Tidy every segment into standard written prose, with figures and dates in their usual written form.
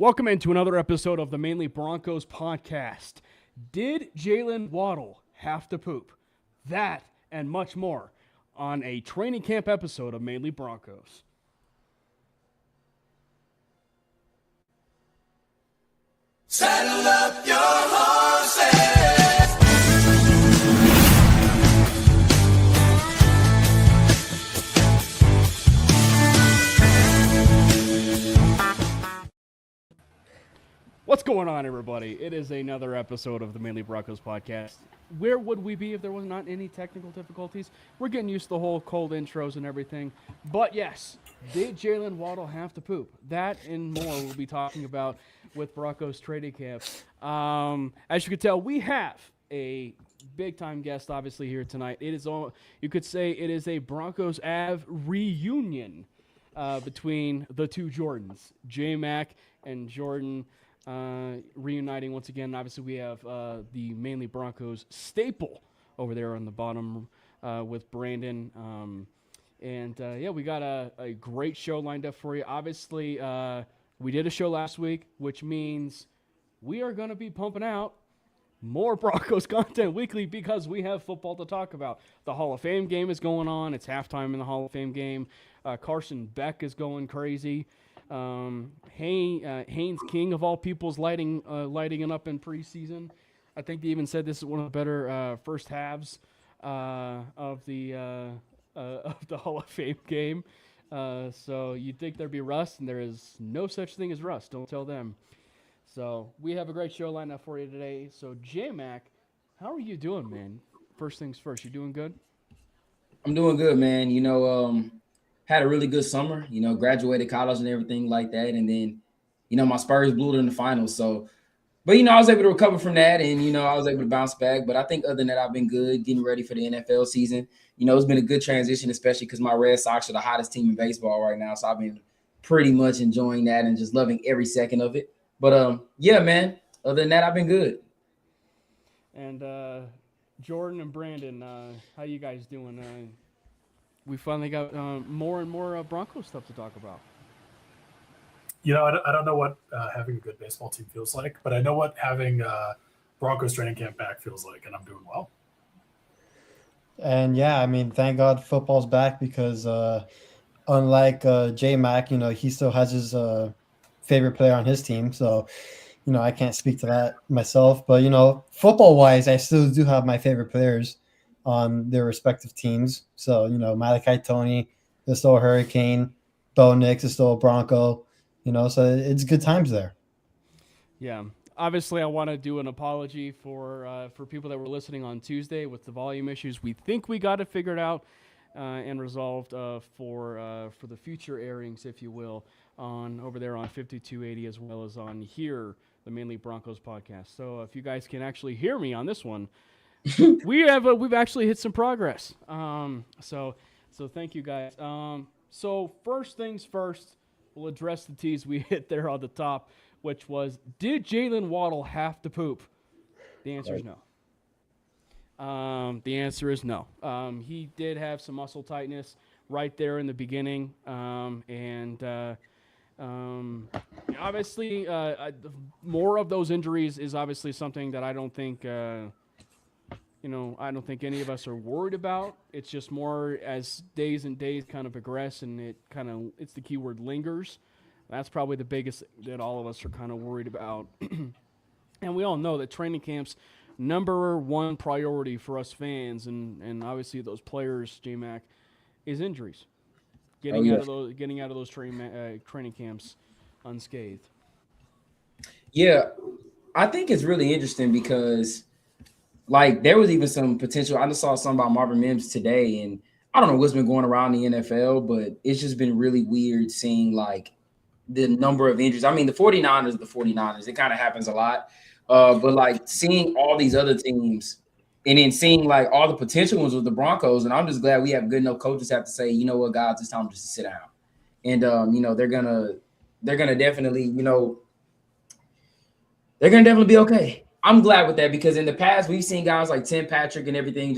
Welcome into another episode of the Mainly Broncos podcast. Did Jalen Waddle have to poop? That and much more on a training camp episode of Mainly Broncos. Saddle up your horses. What's going on, everybody? It is another episode of the Mainly Broncos podcast. Where would we be if there was not any technical difficulties? We're getting used to the whole cold intros and everything. But yes, did Jalen Waddle have to poop? That and more we'll be talking about with Broncos training camp. As you can tell, we have a big-time guest, obviously, here tonight. It is all, you could say it is a Broncos Av reunion between the two Jordans, J-Mac and Jordan. Reuniting once again. Obviously, we have the Mainly Broncos staple over there on the bottom with Brandon. We got a great show lined up for you. Obviously, we did a show last week, which means we are going to be pumping out more Broncos content weekly because we have football to talk about. The Hall of Fame game is going on. It's halftime in the Hall of Fame game. Carson Beck is going crazy. Haynes King of all people's lighting it up in preseason. I think they even said this is one of the better first halves of the Hall of Fame game. So you'd think there'd be rust, and there is no such thing as rust. Don't tell them. So we have a great show lined up for you today. So J-Mac, how are you doing, man? First things first, you doing good? I'm doing good, man. Had a really good summer, graduated college and everything like that. And then, my Spurs blew it in the finals. So, but, I was able to recover from that and, I was able to bounce back. But I think other than that, I've been good getting ready for the NFL season. It's been a good transition, especially because my Red Sox are the hottest team in baseball right now. So I've been pretty much enjoying that and just loving every second of it. But, yeah, man, other than that, I've been good. And Jordan and Brandon, how you guys doing? We finally got more and more Broncos stuff to talk about. I don't know what having a good baseball team feels like, but I know what having Broncos training camp back feels like, and I'm doing well. And yeah, thank God football's back because unlike J-Mac, he still has his favorite player on his team. So, I can't speak to that myself. But, football-wise, I still do have my favorite players on their respective teams. So, Malachi Tony is still a Hurricane. Bo Nix is still a Bronco. So it's good times there. Yeah. Obviously, I want to do an apology for people that were listening on Tuesday with the volume issues. We think we got it figured out and resolved for the future airings, if you will, on over there on 5280 as well as on here, the Mainly Broncos podcast. So if you guys can actually hear me on this one, we've actually hit some progress. So thank you guys. So first things first, we'll address the tease we hit there on the top, which was, did Jalen Waddle have to poop? The answer is no. The answer is no. He did have some muscle tightness right there in the beginning, obviously, more of those injuries is obviously something that I don't think. I don't think any of us are worried about. It's just more as days and days kind of progress, and it's the keyword lingers. That's probably the biggest that all of us are kind of worried about. And we all know that training camp's number one priority for us fans and obviously those players, J-Mac, is injuries. Getting out of those training camps unscathed. Yeah, I think it's really interesting because there was even some potential. I just saw something about Marvin Mims today, and I don't know what's been going around the NFL, but it's just been really weird seeing, the number of injuries. The 49ers are the 49ers. It kind of happens a lot. But, seeing all these other teams and then seeing, all the potential ones with the Broncos, and I'm just glad we have good enough coaches have to say, you know what, guys, it's time just to sit down. And, they're gonna definitely, they're going to definitely be okay. I'm glad with that because in the past we've seen guys like Tim Patrick and everything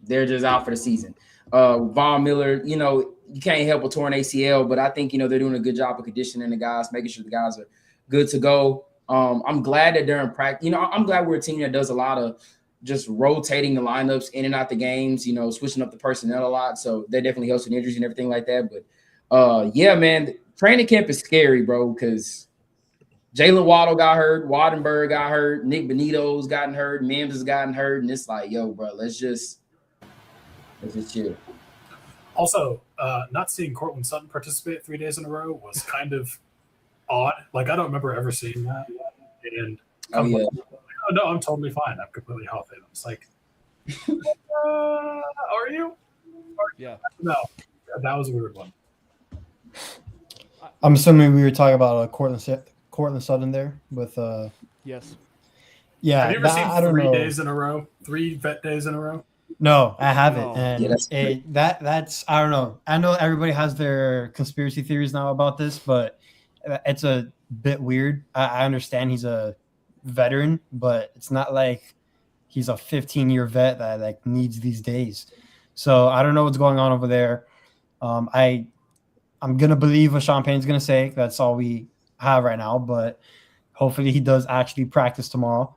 they're just out for the season. Von Miller, you can't help a torn ACL, but I think they're doing a good job of conditioning the guys, making sure the guys are good to go. I'm glad that during practice, I'm glad we're a team that does a lot of just rotating the lineups in and out the games, switching up the personnel a lot. So that definitely helps with injuries and everything like that. But yeah, man, training camp is scary, bro, because Jalen Waddle got hurt, Wattenberg got hurt, Nick Benito's gotten hurt, Mims has gotten hurt, and it's like, yo, bro, let's just chill. Also, not seeing Cortland Sutton participate 3 days in a row was kind of odd. Like, I don't remember ever seeing that. And Oh yeah, no, I'm totally fine. I'm completely healthy. And it's like, are you? Yeah. No, that was a weird one. I'm assuming we were talking about Cortland Sutton there with Yes. yeah. Have you ever seen I don't 3 know. days in a row? 3 vet days in a row? No, I haven't. No. And Yeah, that's I don't know. I know everybody has their conspiracy theories now about this, but it's a bit weird. I understand he's a veteran, but it's not like he's a 15-year vet that like needs these days. So I don't know what's going on over there. I'm gonna believe what Champagne's gonna say. That's all we have right now, but hopefully he does actually practice tomorrow.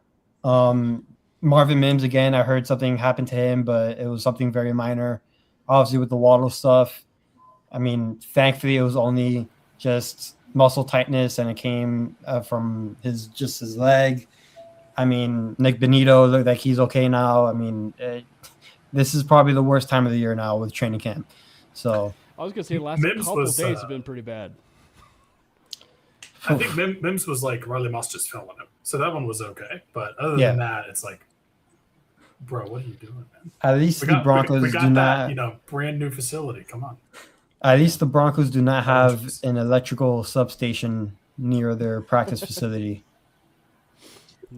Marvin Mims, again, I heard something happened to him, but it was something very minor. Obviously, with the Waddle stuff, I mean, thankfully, it was only just muscle tightness, and it came from his leg. I mean, Nick Benito looked like he's okay now. I mean, this is probably the worst time of the year now with training camp. So I was gonna say the last Mims couple was, days have been pretty bad. I think Mims was like Riley Moss just filming him. So that one was okay. But other Yeah. than that, it's like, bro, what are you doing, man? at least the Broncos we got do that, not. brand new facility. Come on. At least the Broncos do not have Apologies. an electrical substation near their practice facility.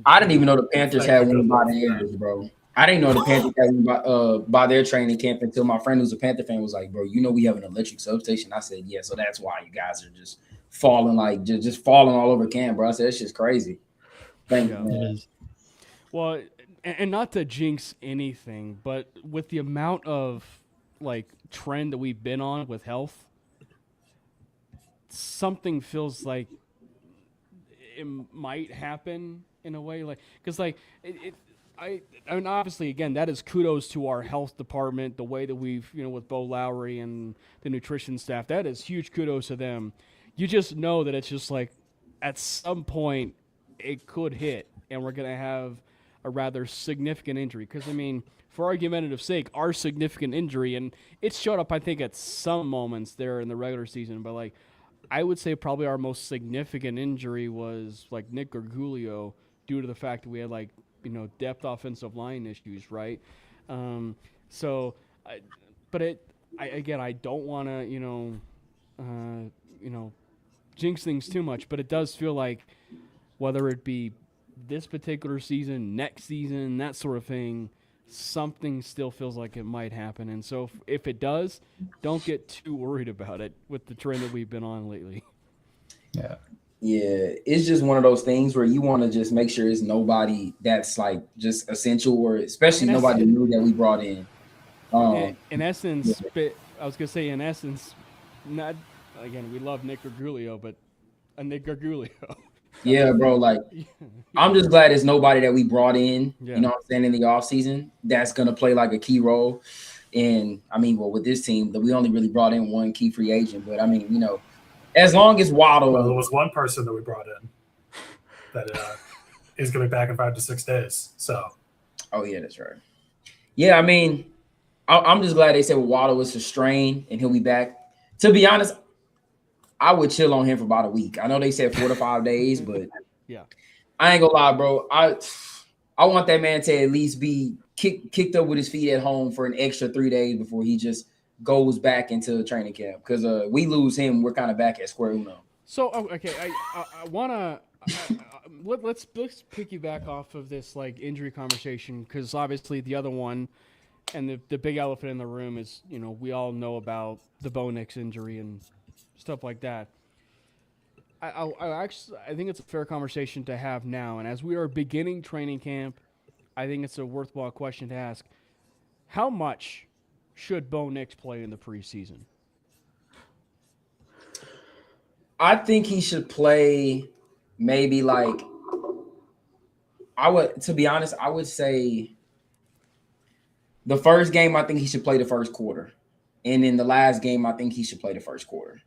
I didn't even know the Panthers had one by theirs, bro. I didn't know the Panthers had one by their training camp until my friend who's a Panther fan was like, bro, we have an electric substation. I said, yeah, so that's why you guys are just falling just falling all over camp, bro. I said, it's just crazy. Thank you, It man. is. Well, and not to jinx anything, but with the amount of like trend that we've been on with health, something feels like it might happen in a way, like because like I mean, obviously, again, that is kudos to our health department, the way that we've, with Bo Lowry and the nutrition staff. That is huge kudos to them. You just know that it's just like at some point it could hit, and we're going to have a rather significant injury. Because, I mean, for argumentative sake, our significant injury, and it showed up, I think, at some moments there in the regular season, but, like, I would say probably our most significant injury was, like, Nick Gargulio, due to the fact that we had, like, depth offensive line issues, right? I don't want to, jinx things too much, but it does feel like whether it be this particular season, next season, that sort of thing, something still feels like it might happen. And so if it does, don't get too worried about it with the trend that we've been on lately. Yeah. Yeah, it's just one of those things where you want to just make sure it's nobody that's like just essential, or especially nobody new that we brought in. In essence, I was gonna say, in essence, not again. We love Nick Gargulio, but a Nick Gargulio. Yeah, bro. Like, I'm just glad it's nobody that we brought in. Yeah. You know what I'm saying, in the offseason that's gonna play like a key role. And I mean, well, with this team, that we only really brought in one key free agent, but I mean, as long as Waddle. Well, there was one person that we brought in that is going to be back in 5 to 6 days. So. Oh, yeah, that's right. Yeah, I mean, I'm just glad they said Waddle was a strain and he'll be back. To be honest, I would chill on him for about a week. I know they said 4 to 5 days, but yeah, I ain't gonna lie, bro. I want that man to at least be kicked up with his feet at home for an extra 3 days before he just goes back into training camp, because we lose him, we're kind of back at square uno. So okay, I wanna let's piggyback off of this like injury conversation, because obviously the other one and the big elephant in the room is we all know about the Bo Nix injury and stuff like that. I think it's a fair conversation to have now, and as we are beginning training camp, I think it's a worthwhile question to ask: how much should Bo Nix play in the preseason? I think he should play maybe like to be honest, I would say the first game, I think he should play the first quarter. And in the last game, I think he should play the first quarter.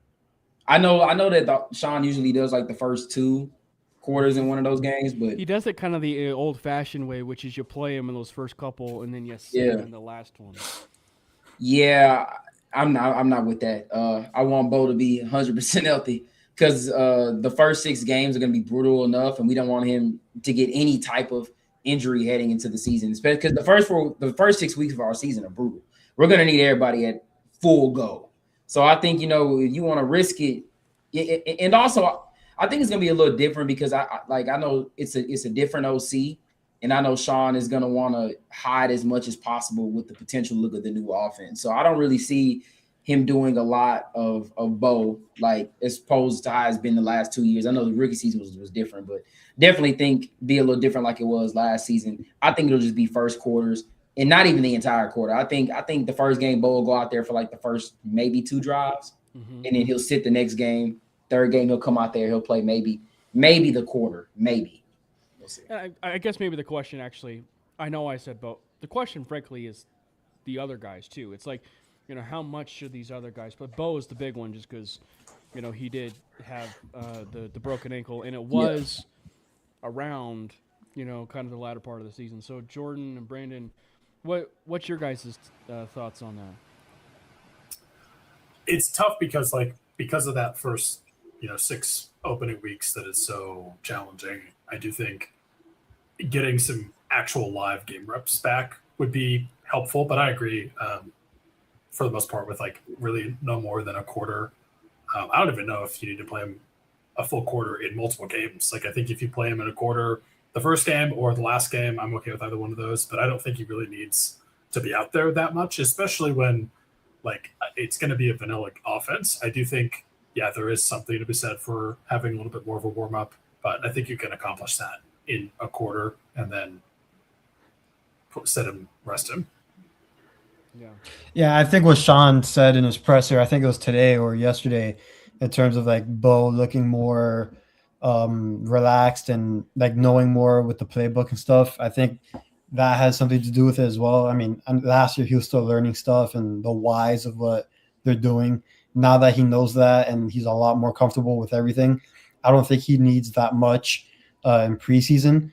I know that Sean usually does like the first two quarters in one of those games, but He does it kind of the old-fashioned way, which is you play him in those first couple, and then you sit yeah. him in the last one. Yeah, I'm not with that. I want Bo to be 100% healthy because the first 6 games are going to be brutal enough, and we don't want him to get any type of injury heading into the season, especially because the first 6 weeks of our season are brutal. We're going to need everybody at full go. So I think, you know, if you want to risk it, and also I think it's going to be a little different because I know it's a different OC. And I know Sean is going to want to hide as much as possible with the potential look of the new offense. So I don't really see him doing a lot of Bo, like as opposed to how it's been the last 2 years. I know the rookie season was different, but definitely think be a little different like it was last season. I think it'll just be first quarters and not even the entire quarter. I think the first game Bo will go out there for like the first maybe 2 drives, and then he'll sit the next game. Third game he'll come out there, he'll play maybe the quarter, maybe. And I guess maybe the question actually, I know I said Bo. The question, frankly, is the other guys too. It's like, you know, how much should these other guys? But Bo is the big one, just because, you know, he did have the broken ankle, and it was around, you know, kind of the latter part of the season. So Jordan and Brandon, what's your guys' thoughts on that? It's tough because of that first, you know, 6 opening weeks that is so challenging. I do think getting some actual live game reps back would be helpful, but I agree for the most part with like really no more than a quarter. I don't even know if you need to play him a full quarter in multiple games. Like I think if you play him in a quarter, the first game or the last game, I'm okay with either one of those, but I don't think he really needs to be out there that much, especially when like it's going to be a vanilla offense. I do think, yeah, there is something to be said for having a little bit more of a warm up, but I think you can accomplish that in a quarter and then rest him. Yeah, I think what Sean said in his presser, I think it was today or yesterday, in terms of like Bo looking more relaxed and like knowing more with the playbook and stuff. I think that has something to do with it as well. I mean, last year he was still learning stuff and the whys of what they're doing. Now that he knows that and he's a lot more comfortable with everything, I don't think he needs that much in preseason.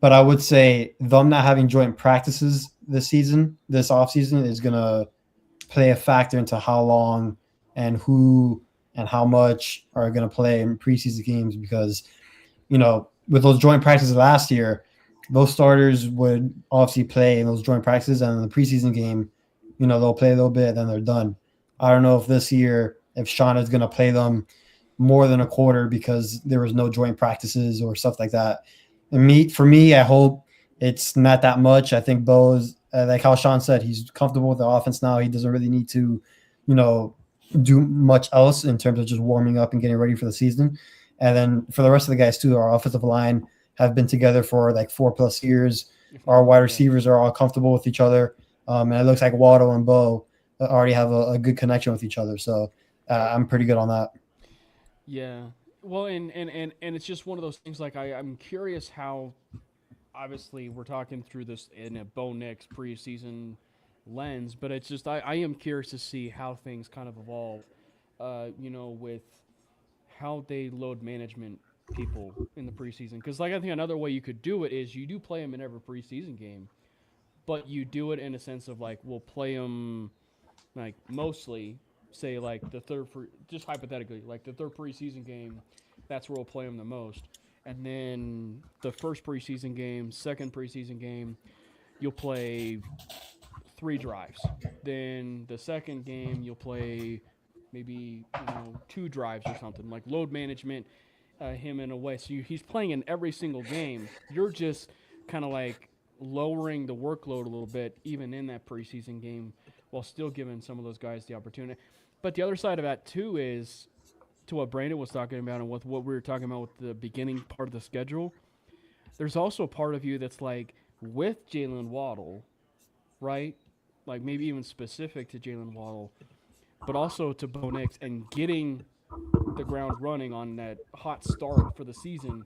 But I would say them not having joint practices this offseason, is going to play a factor into how long and who and how much are going to play in preseason games. Because, you know, with those joint practices last year, those starters would obviously play in those joint practices, and in the preseason game, you know, they'll play a little bit, then they're done. I don't know if this year, if Sean is going to play them more than a quarter because there was no joint practices or stuff like that. And for me, I hope it's not that much. I think Bo is, like how Sean said, he's comfortable with the offense now. He doesn't really need to, you know, do much else in terms of just warming up and getting ready for the season. And then for the rest of the guys too, our offensive line have been together for like 4+ years. Our wide receivers are all comfortable with each other. And it looks like Waddle and Bo already have a good connection with each other. So I'm pretty good on that. Yeah. Well, and it's just one of those things. Like I'm curious how, obviously, we're talking through this in a Bo Nix preseason lens, but it's just I am curious to see how things kind of evolve. You know, with how they load management people in the preseason, because like I think another way you could do it is you do play them in every preseason game, but you do it in a sense of like we'll play them like mostly. Say like just hypothetically, like the third preseason game, that's where we'll play them the most. And then the first preseason game, second preseason game, you'll play 3 drives. Then the second game, you'll play maybe 2 drives or something, like load management him in a way. So he's playing in every single game. You're just kind of like lowering the workload a little bit, even in that preseason game, while still giving some of those guys the opportunity. But the other side of that, too, is to what Brandon was talking about and with what we were talking about with the beginning part of the schedule. There's also a part of you that's like, with Jalen Waddle, right? Like maybe even specific to Jalen Waddle, but also to Bo Nix and getting the ground running on that hot start for the season,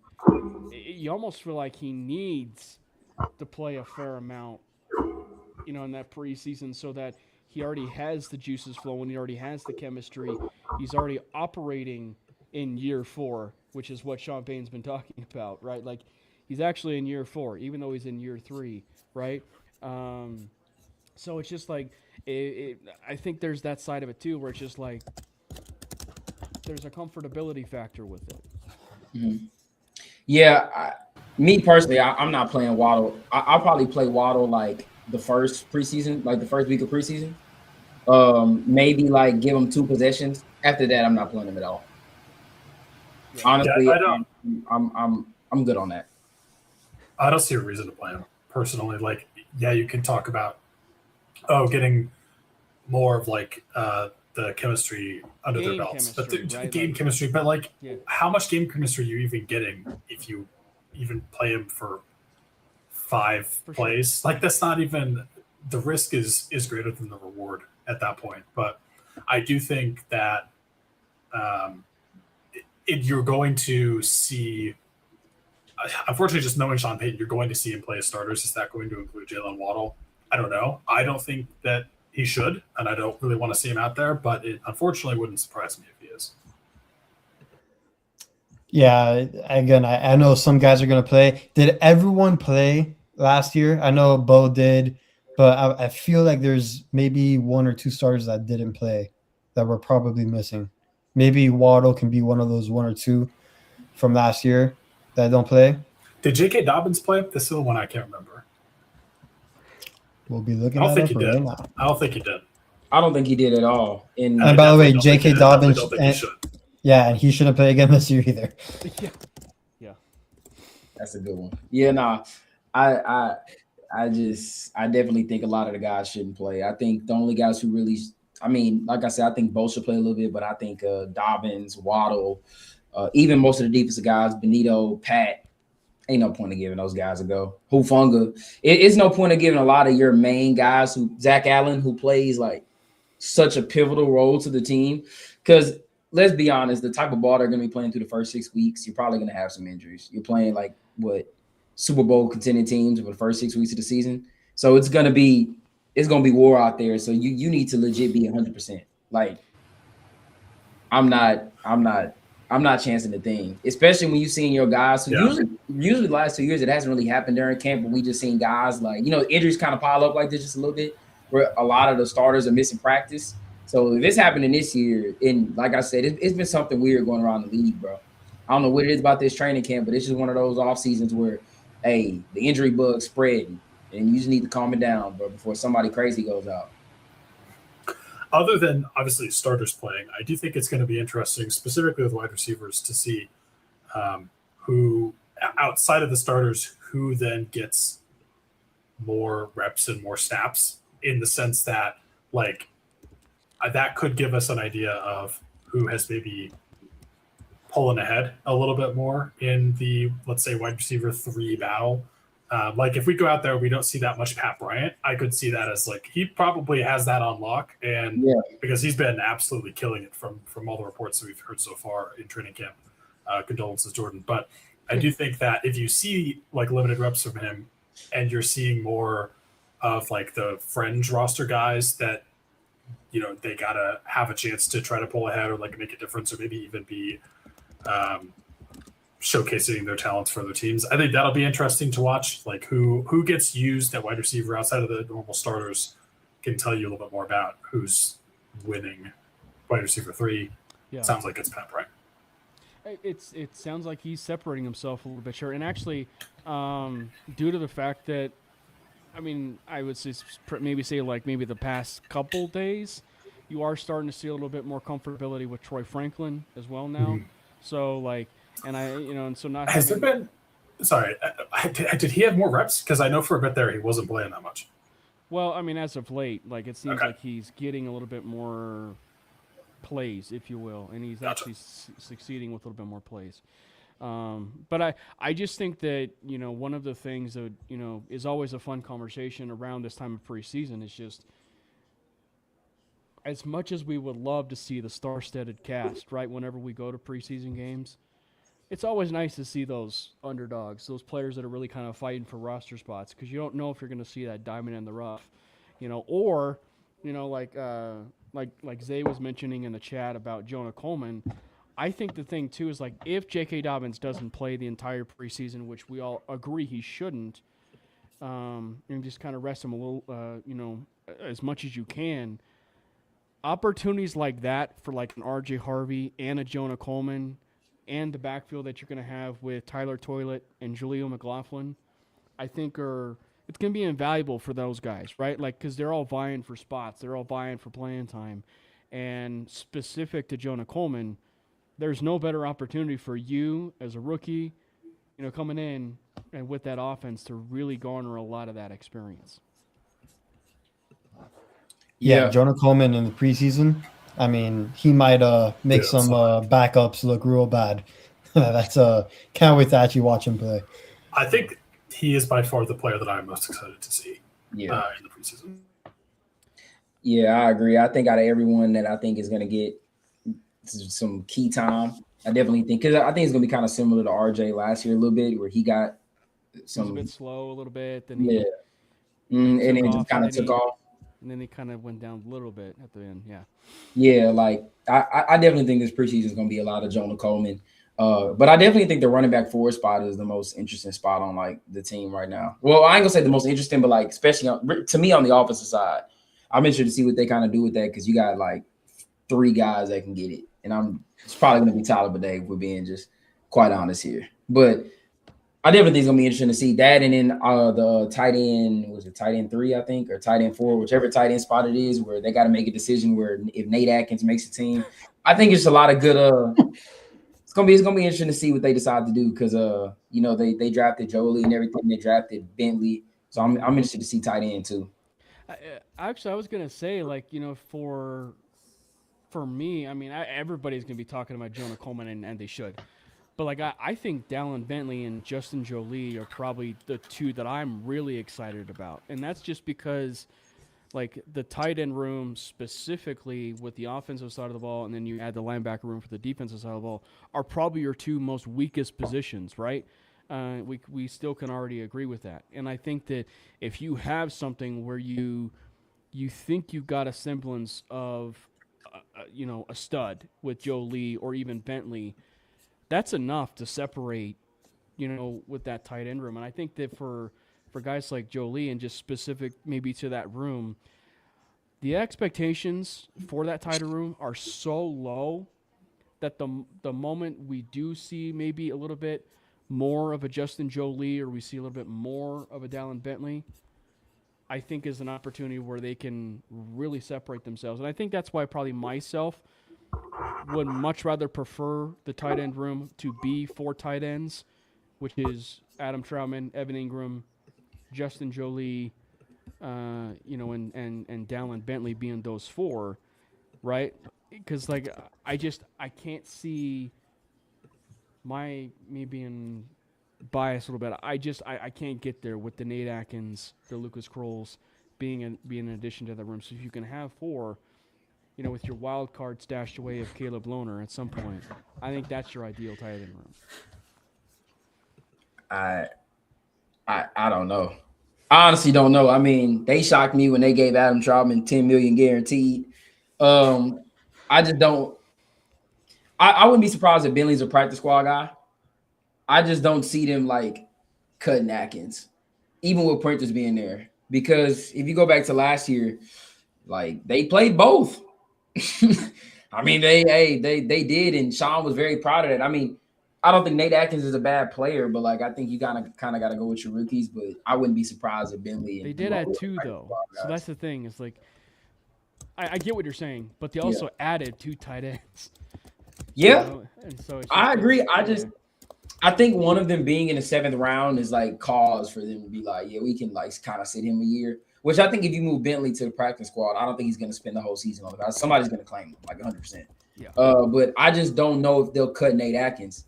you almost feel like he needs to play a fair amount, in that preseason so that he already has the juices flowing, he already has the chemistry, he's already operating in year 4, which is what Sean Payton's been talking about, right? Like he's actually in year 4, even though he's in year 3, right? So it's just like I think there's that side of it too, where it's just like there's a comfortability factor with it. Yeah, me personally, I'm not playing Waddle. I'll probably play Waddle like the first preseason, like the first week of preseason. Maybe like give him 2 possessions. After that, I'm not playing him at all. Yeah. Honestly, Yeah, I don't. I'm good on that. I don't see a reason to play him personally. Like, yeah, you can talk about getting more of like the chemistry under Game their belts, but chemistry, right? game Like- chemistry. But like, Yeah. how much game chemistry are you even getting if you even play him for 5 For sure. plays? Like, that's not even, the risk is greater than the reward at that point. But I do think that you're going to see. Unfortunately, just knowing Sean Payton, you're going to see him play as starters. Is that going to include Jalen Waddle? I don't know. I don't think that he should, and I don't really want to see him out there, but it unfortunately wouldn't surprise me if he is. Yeah, again, I know some guys are going to play. Did everyone play last year? I know Bo did, but I feel like there's maybe 1 or 2 starters that didn't play that we're probably missing. Maybe Waddle can be one of those 1 or 2 from last year that don't play. Did J.K. Dobbins play? This is the one I can't remember. We'll be looking I don't at think it he right did. now. I don't think he did. I don't think he did at all. And by the way, J.K. Dobbins, don't think he should. yeah, and he shouldn't play again this year either. Yeah. That's a good one. Yeah, nah. I definitely think a lot of the guys shouldn't play. I think the only guys who really, I mean, like I said, I think both should play a little bit, but I think Dobbins, Waddle, even most of the defensive guys, Benito, Pat, ain't no point in giving those guys a go. Hufunga, it's no point in giving a lot of your main guys, who Zach Allen, who plays like such a pivotal role to the team. Because let's be honest, the type of ball they're going to be playing through the first 6 weeks, you're probably going to have some injuries. You're playing like Super Bowl contending teams for the first 6 weeks of the season, so it's gonna be war out there. So you need to legit be 100%. Like I'm not chancing the thing, especially when you've seen your guys who usually the last 2 years it hasn't really happened during camp, but we just seen guys like, injuries kind of pile up like this just a little bit, where a lot of the starters are missing practice. So if it's happening this year, and like I said, it's been something weird going around the league, bro. I don't know what it is about this training camp, but it's just one of those off seasons where, hey, the injury bug's spreading, and you just need to calm it down, bro, before somebody crazy goes out. Other than obviously starters playing, I do think it's going to be interesting, specifically with wide receivers, to see who, outside of the starters, who then gets more reps and more snaps, in the sense that, like, that could give us an idea of who has maybe pulling ahead a little bit more in the, let's say, wide receiver 3 battle. Like if we go out there, we don't see that much Pat Bryant. I could see that as like, he probably has that on lock, and because he's been absolutely killing it from all the reports that we've heard so far in training camp. Condolences, Jordan. But I do think that if you see like limited reps from him, and you're seeing more of like the fringe roster guys that, they gotta have a chance to try to pull ahead or like make a difference, or maybe even be showcasing their talents for other teams. I think that'll be interesting to watch. Like who gets used at wide receiver outside of the normal starters can tell you a little bit more about who's winning wide receiver 3. Yeah. Sounds like it's Pat Bryant. It sounds like he's separating himself a little bit, sure. And actually, due to the fact that, I mean, I would say maybe the past couple days, you are starting to see a little bit more comfortability with Troy Franklin as well now. Mm-hmm. So like, and and so not Has there been? Sorry, did he have more reps? Because I know for a bit there he wasn't playing that much. Well, I mean, as of late, like it seems Okay. like he's getting a little bit more plays, if you will, and he's Gotcha. actually succeeding with a little bit more plays. But I just think that, one of the things that, is always a fun conversation around this time of preseason is just as much as we would love to see the star-studded cast, right, whenever we go to preseason games, it's always nice to see those underdogs, those players that are really kind of fighting for roster spots, because you don't know if you're going to see that diamond in the rough, or, like Zay was mentioning in the chat about Jonah Coleman. I think the thing too is, like, if J.K. Dobbins doesn't play the entire preseason, which we all agree he shouldn't, and just kind of rest him a little, as much as you can. Opportunities like that for like an R.J. Harvey and a Jonah Coleman, and the backfield that you're going to have with Tyler Toilet and Julio McLaughlin, I think it's going to be invaluable for those guys, right? Like, because they're all vying for spots. They're all vying for playing time. And specific to Jonah Coleman, there's no better opportunity for you as a rookie, coming in and with that offense to really garner a lot of that experience. Yeah, Jonah Coleman in the preseason. I mean, he might make some backups look real bad. That's can't wait to actually watch him play. I think he is by far the player that I'm most excited to see in the preseason. Yeah, I agree. I think out of everyone that I think is going to get some key time, I definitely think, because I think it's going to be kind of similar to RJ last year a little bit, where he got some. He was a bit slow a little bit. Then and then just kind of took off. And then he kind of went down a little bit at the end. Yeah. Yeah, like I definitely think this preseason is going to be a lot of Jonah Coleman. But I definitely think the running back 4 spot is the most interesting spot on like the team right now. Well, I ain't gonna say the most interesting, but like especially to me on the offensive side, I'm interested to see what they kind of do with that, because you got like 3 guys that can get it, and it's probably gonna be Tyler Bidae, if we're being just quite honest here. But I definitely think it's gonna be interesting to see that, and then the tight end, was it tight end 3, I think, or tight end 4, whichever tight end spot it is, where they got to make a decision where if Nate Atkins makes the team. I think it's a lot of good. It's gonna be interesting to see what they decide to do, because they drafted Jolie and everything. They drafted Bentley, so I'm interested to see tight end too. Actually, I was gonna say, like, for me, I mean, everybody's gonna be talking about Jonah Coleman, and they should. But like, I think Dallin Bentley and Justin Jolie are probably the 2 that I'm really excited about, and that's just because, like, the tight end room specifically with the offensive side of the ball, and then you add the linebacker room for the defensive side of the ball, are probably your 2 most weakest positions, right? We still can already agree with that. And I think that if you have something where you think you've got a semblance of, a stud with Jolie or even Bentley, that's enough to separate, with that tight end room. And I think that for guys like Jolie, and just specific maybe to that room, the expectations for that tight end room are so low that the moment we do see maybe a little bit more of a Justin Jolie, or we see a little bit more of a Dallin Bentley, I think is an opportunity where they can really separate themselves. And I think that's why probably myself would much rather prefer the tight end room to be 4 tight ends, which is Adam Troutman, Evan Ingram, Justin Jolie, and Dallin Bentley being those 4, right? Because like I can't see me being biased a little bit. I can't get there with the Nate Atkins, the Lucas Krolls being an addition to the room. So if you can have 4, with your wild card stashed away of Caleb Lohner at some point, I think that's your ideal tight end room. I don't know. I honestly don't know. I mean, they shocked me when they gave Adam Troutman $10 million guaranteed. I just don't. I wouldn't be surprised if Bentley's a practice squad guy. I just don't see them like cutting Atkins, even with Printers being there. Because if you go back to last year, like they played both. I mean, they did, and Sean was very proud of that. I mean, I don't think Nate Atkins is a bad player, but like I think you kind of got to go with your rookies. But I wouldn't be surprised if Bentley. They did add 2 though, so that's the thing. It's like I get what you're saying, but they also added 2 tight ends. Yeah, and so I agree. I think one of them being in the 7th round is like cause for them to be like, yeah, we can like kind of sit him a year. Which I think if you move Bentley to the practice squad, I don't think he's going to spend the whole season on the guys. Somebody's going to claim him like 100%. Yeah. But I just don't know if they'll cut Nate Atkins.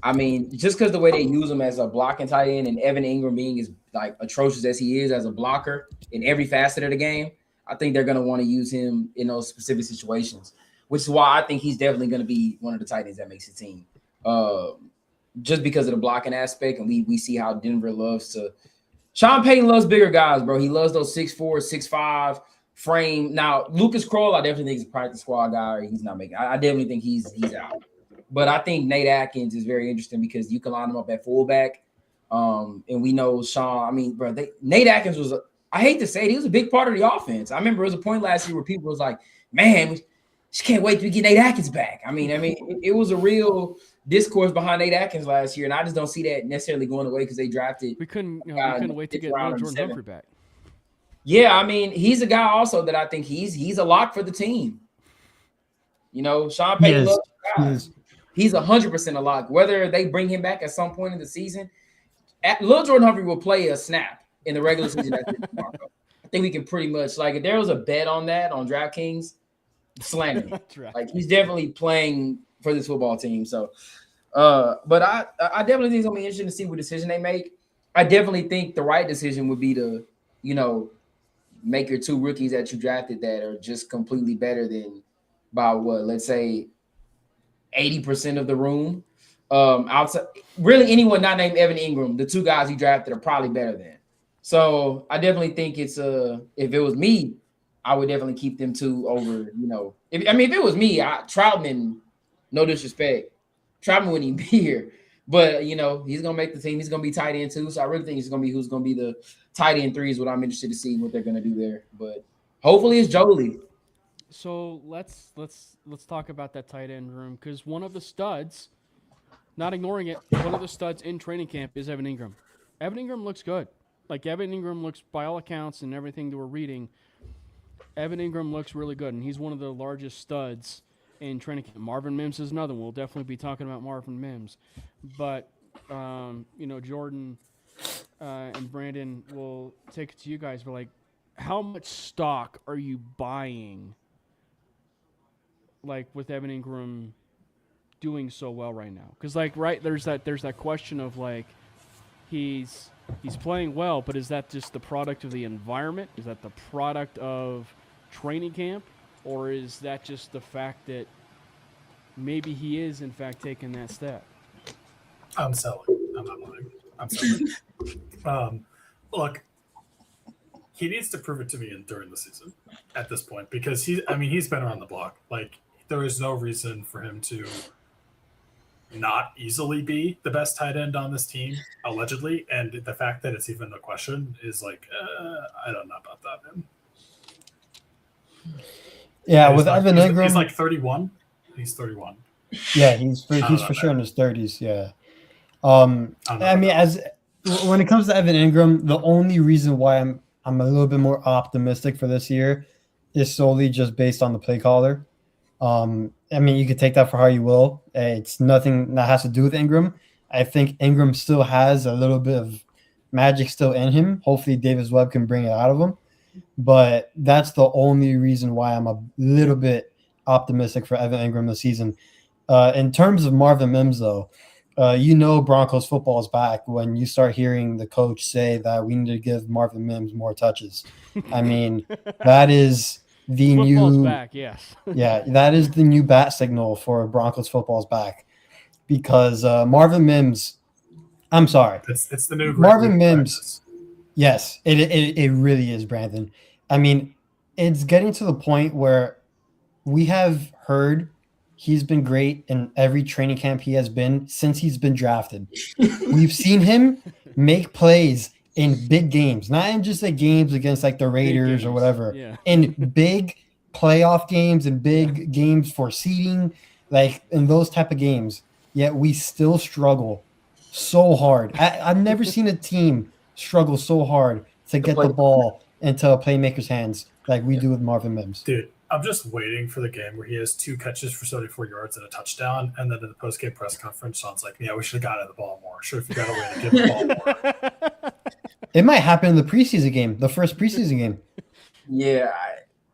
I mean, just because the way they use him as a blocking tight end, and Evan Ingram being as like atrocious as he is as a blocker in every facet of the game, I think they're going to want to use him in those specific situations, which is why I think he's definitely going to be one of the tight ends that makes the team. Just because of the blocking aspect, and we see how Denver loves to. Sean Payton loves bigger guys, bro. He loves those 6'4", 6'5" frame. Now, Lucas Kroll, I definitely think he's a practice squad guy, or he's not making. I definitely think he's out. But I think Nate Atkins is very interesting because you can line him up at fullback. And we know Sean. I mean, bro, Nate Atkins was. I hate to say it, he was a big part of the offense. I remember there was a point last year where people was like, "Man, we just can't wait to get Nate Atkins back." I mean, it was a real discourse behind Nate Atkins last year, and I just don't see that necessarily going away because they drafted. We couldn't wait to get Jordan Humphrey back. Yeah, I mean, he's a guy also that I think he's a lock for the team. You know, Sean Payton loves guys. He's 100% a lock. Whether they bring him back at some point in the season, Lil Jordan Humphrey will play a snap in the regular season. I think we can pretty much, like, if there was a bet on that on DraftKings, slam it. Like, he's definitely playing for this football team. So, but I definitely think it's gonna be interesting to see what decision they make. I definitely think the right decision would be to, you know, make your 2 rookies that you drafted that are just completely better than by what, let's say 80% of the room. Outside, really anyone not named Evan Ingram, the 2 guys you drafted are probably better than. So I definitely think it's if it was me, I would definitely keep them 2 over, you know. If it was me, Troutman, no disrespect, Troutman wouldn't even be here. But, you know, he's going to make the team. He's going to be tight end too. So I really think it's going to be who's going to be the tight end 3 is what I'm interested to see what they're going to do there. But hopefully it's Jolie. So let's talk about that tight end room, because one of the studs, not ignoring it, one of the studs in training camp is Evan Ingram. Evan Ingram looks good. Like, Evan Ingram looks, by all accounts and everything that we're reading, Evan Ingram looks really good, and he's one of the largest studs in training camp. Marvin Mims is another one. We'll definitely be talking about Marvin Mims. But, you know, Jordan and Brandon will take it to you guys. But, like, how much stock are you buying, like, with Evan Ingram doing so well right now? Because, like, right, there's that question of, like, he's playing well, but is that just the product of the environment? Is that the product of training camp? Or is that just the fact that maybe he is, in fact, taking that step? I'm selling. I'm not lying. I'm selling. Look, he needs to prove it to me during the season at this point, because he's been around the block. Like, there is no reason for him to not easily be the best tight end on this team, allegedly. And the fact that it's even a question is like, I don't know about that, man. Yeah, with Evan Ingram, he's like 31. He's 31. Yeah, he's for sure in his 30s. Yeah. I mean, when it comes to Evan Ingram, the only reason why I'm a little bit more optimistic for this year is solely just based on the play caller. I mean, you could take that for how you will. It's nothing that has to do with Ingram. I think Ingram still has a little bit of magic still in him. Hopefully, Davis Webb can bring it out of him. But that's the only reason why I'm a little bit optimistic for Evan Ingram this season. In terms of Marvin Mims, though, you know Broncos football is back when you start hearing the coach say that we need to give Marvin Mims more touches. I mean, that is the Football's new back, yes. yeah, that is the new bat signal for Broncos football's back, because Marvin Mims, I'm sorry, it's the new Marvin Mims. Practice. Yes, it really is, Brandon. I mean, it's getting to the point where we have heard he's been great in every training camp he has been since he's been drafted. We've seen him make plays in big games, not in just like games against like the Raiders or whatever, in big playoff games and big games for seeding, like in those type of games. Yet we still struggle so hard. I've never seen a team struggle so hard to get the ball into a playmaker's hands like we do with Marvin Mims. Dude, I'm just waiting for the game where he has 2 catches for 74 yards and a touchdown, and then in the post-game press conference, Sean's like, yeah, we should have gotten the ball more. Should have figured out a way to give the ball more. It might happen in the preseason game, the first preseason game. Yeah,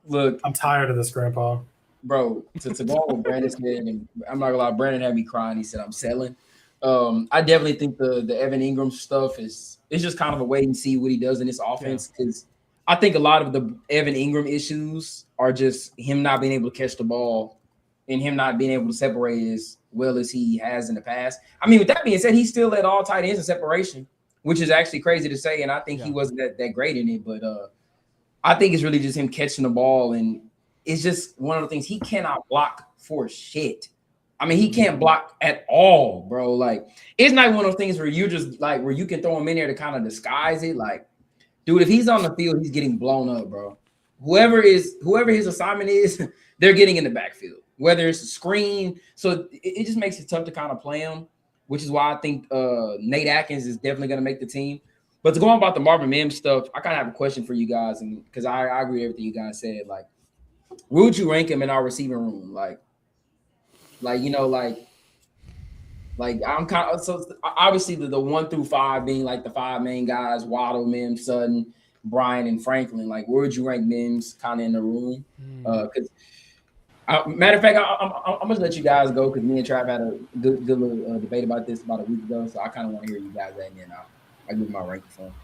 look. I'm tired of this, Grandpa. Bro, to go on what Brandon said, and I'm not going to lie, Brandon had me crying. He said, I'm selling. I definitely think the Evan Ingram stuff is just kind of a wait and see what he does in this offense, because I think a lot of the Evan Ingram issues are just him not being able to catch the ball and him not being able to separate as well as he has in the past. I mean, with that being said, he still led all tight ends in separation, which is actually crazy to say. And I think he wasn't that great in it. But I think it's really just him catching the ball. And it's just one of the things he cannot block for shit. I mean, he can't block at all, bro. Like, it's not one of those things where you just like where you can throw him in there to kind of disguise it. Like, dude, if he's on the field, he's getting blown up, bro. Whoever his assignment is, they're getting in the backfield, whether it's a screen. So it just makes it tough to kind of play him, which is why I think Nate Atkins is definitely going to make the team. But to go on about the Marvin Mims stuff, I kind of have a question for you guys, and because I agree with everything you guys said. Like, where would you rank him in our receiving room? I'm kind of so obviously the 1 through 5 being like the 5 main guys: Waddle, Mims, Sutton, Bryant, and Franklin. Like, where would you rank Mims kind of in the room? Because matter of fact, I'm gonna let you guys go because me and Trav had a good little debate about this about a week ago. So I kind of want to hear you guys and then I'll give my ranking for him.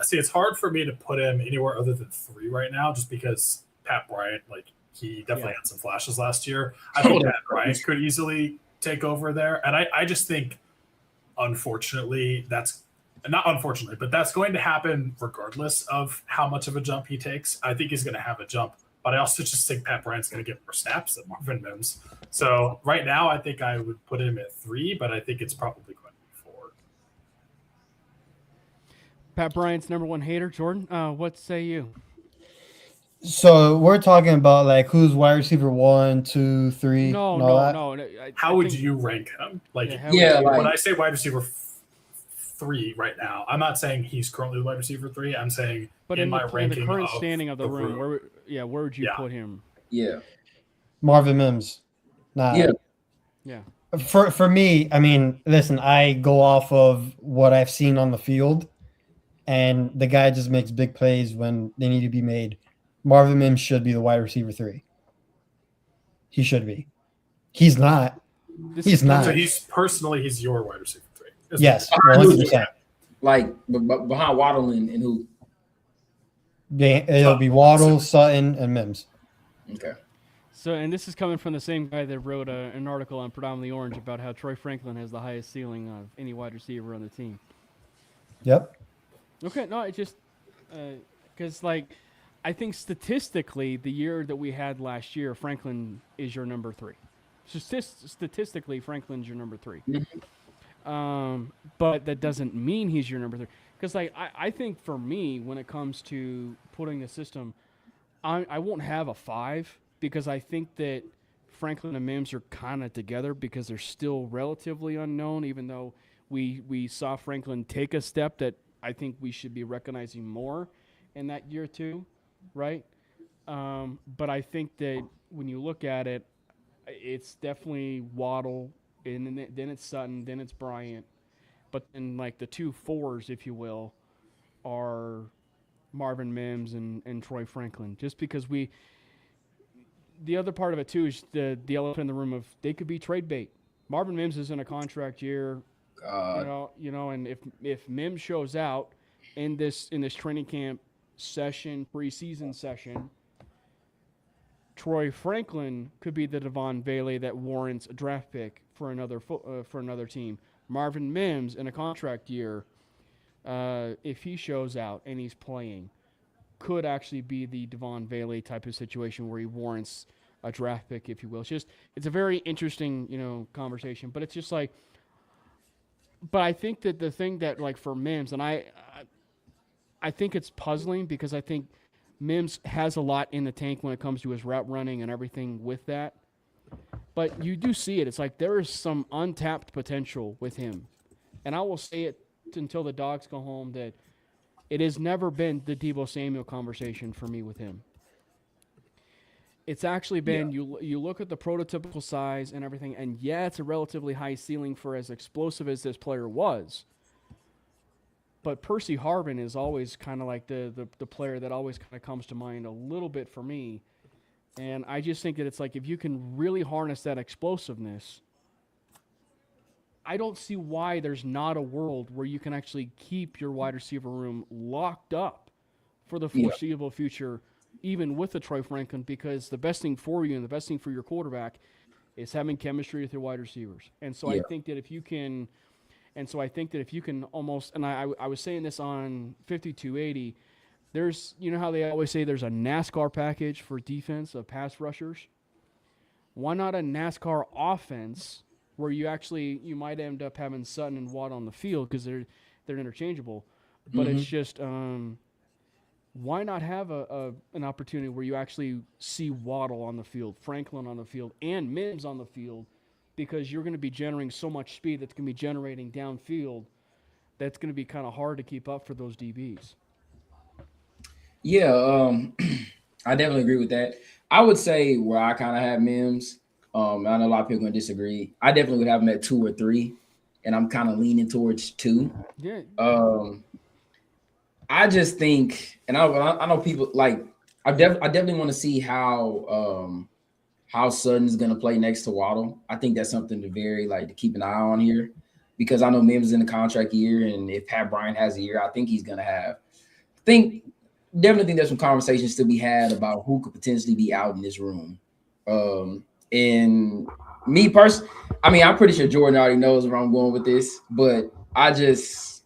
See, it's hard for me to put him anywhere other than 3 right now, just because Pat Bryant, like, he definitely had some flashes last year. I think Pat Bryant could easily take over there. And I just think, unfortunately, that's going to happen regardless of how much of a jump he takes. I think he's going to have a jump, but I also just think Pat Bryant's going to get more snaps than Marvin Mims. So right now, I think I would put him at 3, but I think it's probably going to be 4. Pat Bryant's number 1 hater. Jordan, what say you? So we're talking about like who's wide receiver 1, 2, 3. No. How would you rank him? Like, when I say wide receiver 3 right now, I'm not saying he's currently the wide receiver 3. I'm saying, but in my ranking, the current standing of the room, where would you put him? Yeah, Marvin Mims. Yeah. For me, I mean, listen, I go off of what I've seen on the field, and the guy just makes big plays when they need to be made. Marvin Mims should be the wide receiver 3. He should be. He's not. He's not. So he's your wide receiver 3. Yes, 100%. Like behind Waddle and who? It'll be Waddle, Sutton, and Mims. Okay. So, and this is coming from the same guy that wrote an article on Predominantly Orange about how Troy Franklin has the highest ceiling of any wide receiver on the team. Yep. Okay, no, it just because I think statistically, the year that we had last year, Franklin is your number 3. Statistically, Franklin's your number 3. But that doesn't mean he's your number 3. Because I think for me, when it comes to putting the system, I won't have a 5 because I think that Franklin and Mims are kind of together because they're still relatively unknown, even though we saw Franklin take a step that I think we should be recognizing more in that year too. Right? But I think that when you look at it, it's definitely Waddle, and then it's Sutton, then it's Bryant. But then, like, the 2 4s, if you will, are Marvin Mims and Troy Franklin. Just because the other part of it, too, is the elephant in the room of they could be trade bait. Marvin Mims is in a contract year. And if Mims shows out in this training camp session, preseason session, Troy Franklin could be the Devon Bailey that warrants a draft pick for another team. Marvin Mims in a contract year, if he shows out and he's playing, could actually be the Devon Bailey type of situation where he warrants a draft pick, if you will. It's a very interesting, conversation, but it's just like, but I think that the thing that, like, for Mims, and I think it's puzzling because I think Mims has a lot in the tank when it comes to his route running and everything with that. But you do see it. It's like there is some untapped potential with him. And I will say it until the dogs go home that it has never been the Deebo Samuel conversation for me with him. It's actually been you look at the prototypical size and everything, and it's a relatively high ceiling for as explosive as this player was. But Percy Harvin is always kind of like the player that always kind of comes to mind a little bit for me. And I just think that it's like if you can really harness that explosiveness, I don't see why there's not a world where you can actually keep your wide receiver room locked up for the Yeah. foreseeable future, even with the Troy Franklin, because the best thing for you and the best thing for your quarterback is having chemistry with your wide receivers. And so I Yeah. think that if you can almost, and I was saying this on 5280, there's, you know how they always say there's a NASCAR package for defense of pass rushers? Why not a NASCAR offense where you might end up having Sutton and Watt on the field because they're interchangeable, but it's just why not have an opportunity where you actually see Waddle on the field, Franklin on the field, and Mims on the field, because you're going to be generating so much speed that's going to be generating downfield that's going to be kind of hard to keep up for those DBs. Yeah, I definitely agree with that. I would say where I kind of have Mims, I know a lot of people are going to disagree. I definitely would have him at 2 or 3, and I'm kind of leaning towards 2. Yeah. I just think, and I know people like, I definitely want to see how Sutton's going to play next to Waddle. I think that's something to keep an eye on here, because I know Mims is in the contract year, and if Pat Bryant has a year, I think he's going to have. Definitely think there's some conversations to be had about who could potentially be out in this room. And me personally, I mean, I'm pretty sure Jordan already knows where I'm going with this, but I just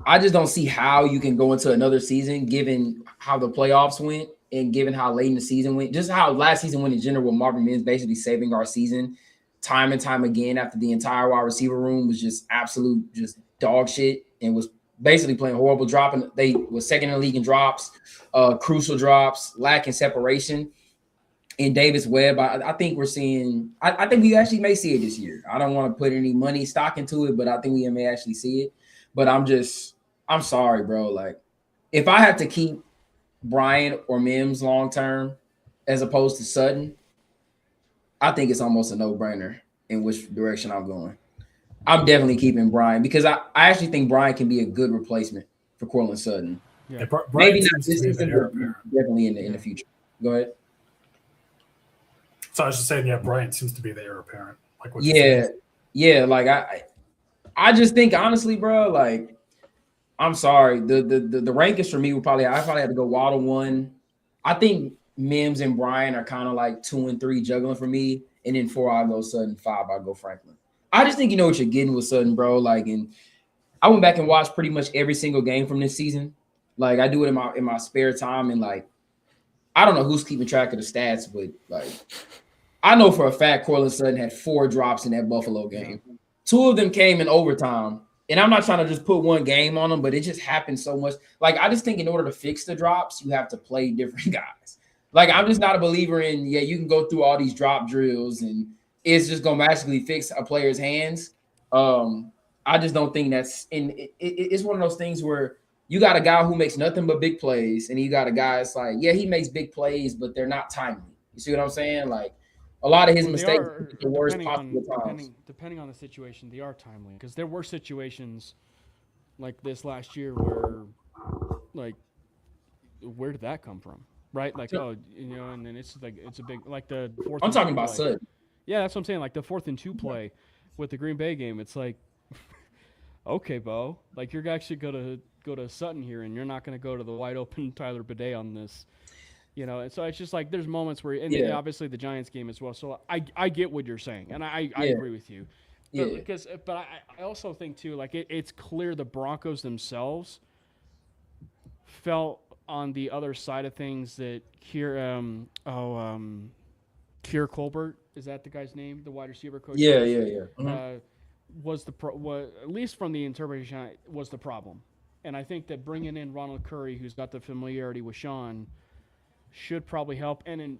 don't see how you can go into another season, given how the playoffs went and given how late in the season went, just how last season went in general, with Marvin Mims basically saving our season time and time again after the entire wide receiver room was just absolute just dog shit and was basically playing horrible, dropping. They was second in the league in drops, crucial drops, lacking separation. In Davis Webb, I think we're seeing. I think we actually may see it this year. I don't want to put any money stock into it, but I think we may actually see it. But I'm sorry, bro. Like, if I have to keep Bryant or Mims long term as opposed to Sutton, I think it's almost a no-brainer in which direction I'm going. I'm definitely keeping Bryant because I actually think Bryant can be a good replacement for Cortland Sutton. Yeah, Maybe Brian not this season, but definitely in the future. Go ahead. So I was just saying, yeah, Bryant seems to be the heir apparent. Like what Yeah. Like I just think honestly, bro. Like, I'm sorry. The rankings for me would I probably have to go Waddle 1. I think Mims and Bryant are kind of like 2 and 3 juggling for me, and then 4 I'll go Sutton, 5 I'll go Franklin. I just think you know what you're getting with Sutton, bro. Like, and I went back and watched pretty much every single game from this season. Like, I do it in my spare time, and like, I don't know who's keeping track of the stats, but like, I know for a fact Cortland Sutton had 4 drops in that Buffalo game. 2 of them came in overtime. And I'm not trying to just put one game on them, but it just happened so much. Like, I just think in order to fix the drops, you have to play different guys. Like, I'm just not a believer in, you can go through all these drop drills and it's just going to magically fix a player's hands. I just don't think that's – and it's one of those things where you got a guy who makes nothing but big plays, and you got a guy that's like, he makes big plays, but they're not timely. You see what I'm saying? Like, a lot of his mistakes are the worst possible times. Depending on the situation, they are timely. Because there were situations like this last year where, like, where did that come from? Right? Like, and then it's a big, like the fourth. I'm talking about Sutton. Yeah, that's what I'm saying. Like the 4th and 2 play with the Green Bay game. It's like, okay, Bo, like you're actually going to go to Sutton here, and you're not going to go to the wide open Tyler Bidet on this. And so it's just like there's moments where, and obviously the Giants game as well. So I get what you're saying, and I agree with you. But I also think too, like it's clear the Broncos themselves felt on the other side of things that Keir Colbert, is that the guy's name, the wide receiver coach? Yeah. Mm-hmm. Was at least from the interpretation, was the problem, and I think that bringing in Ronald Curry, who's got the familiarity with Sean, should probably help. And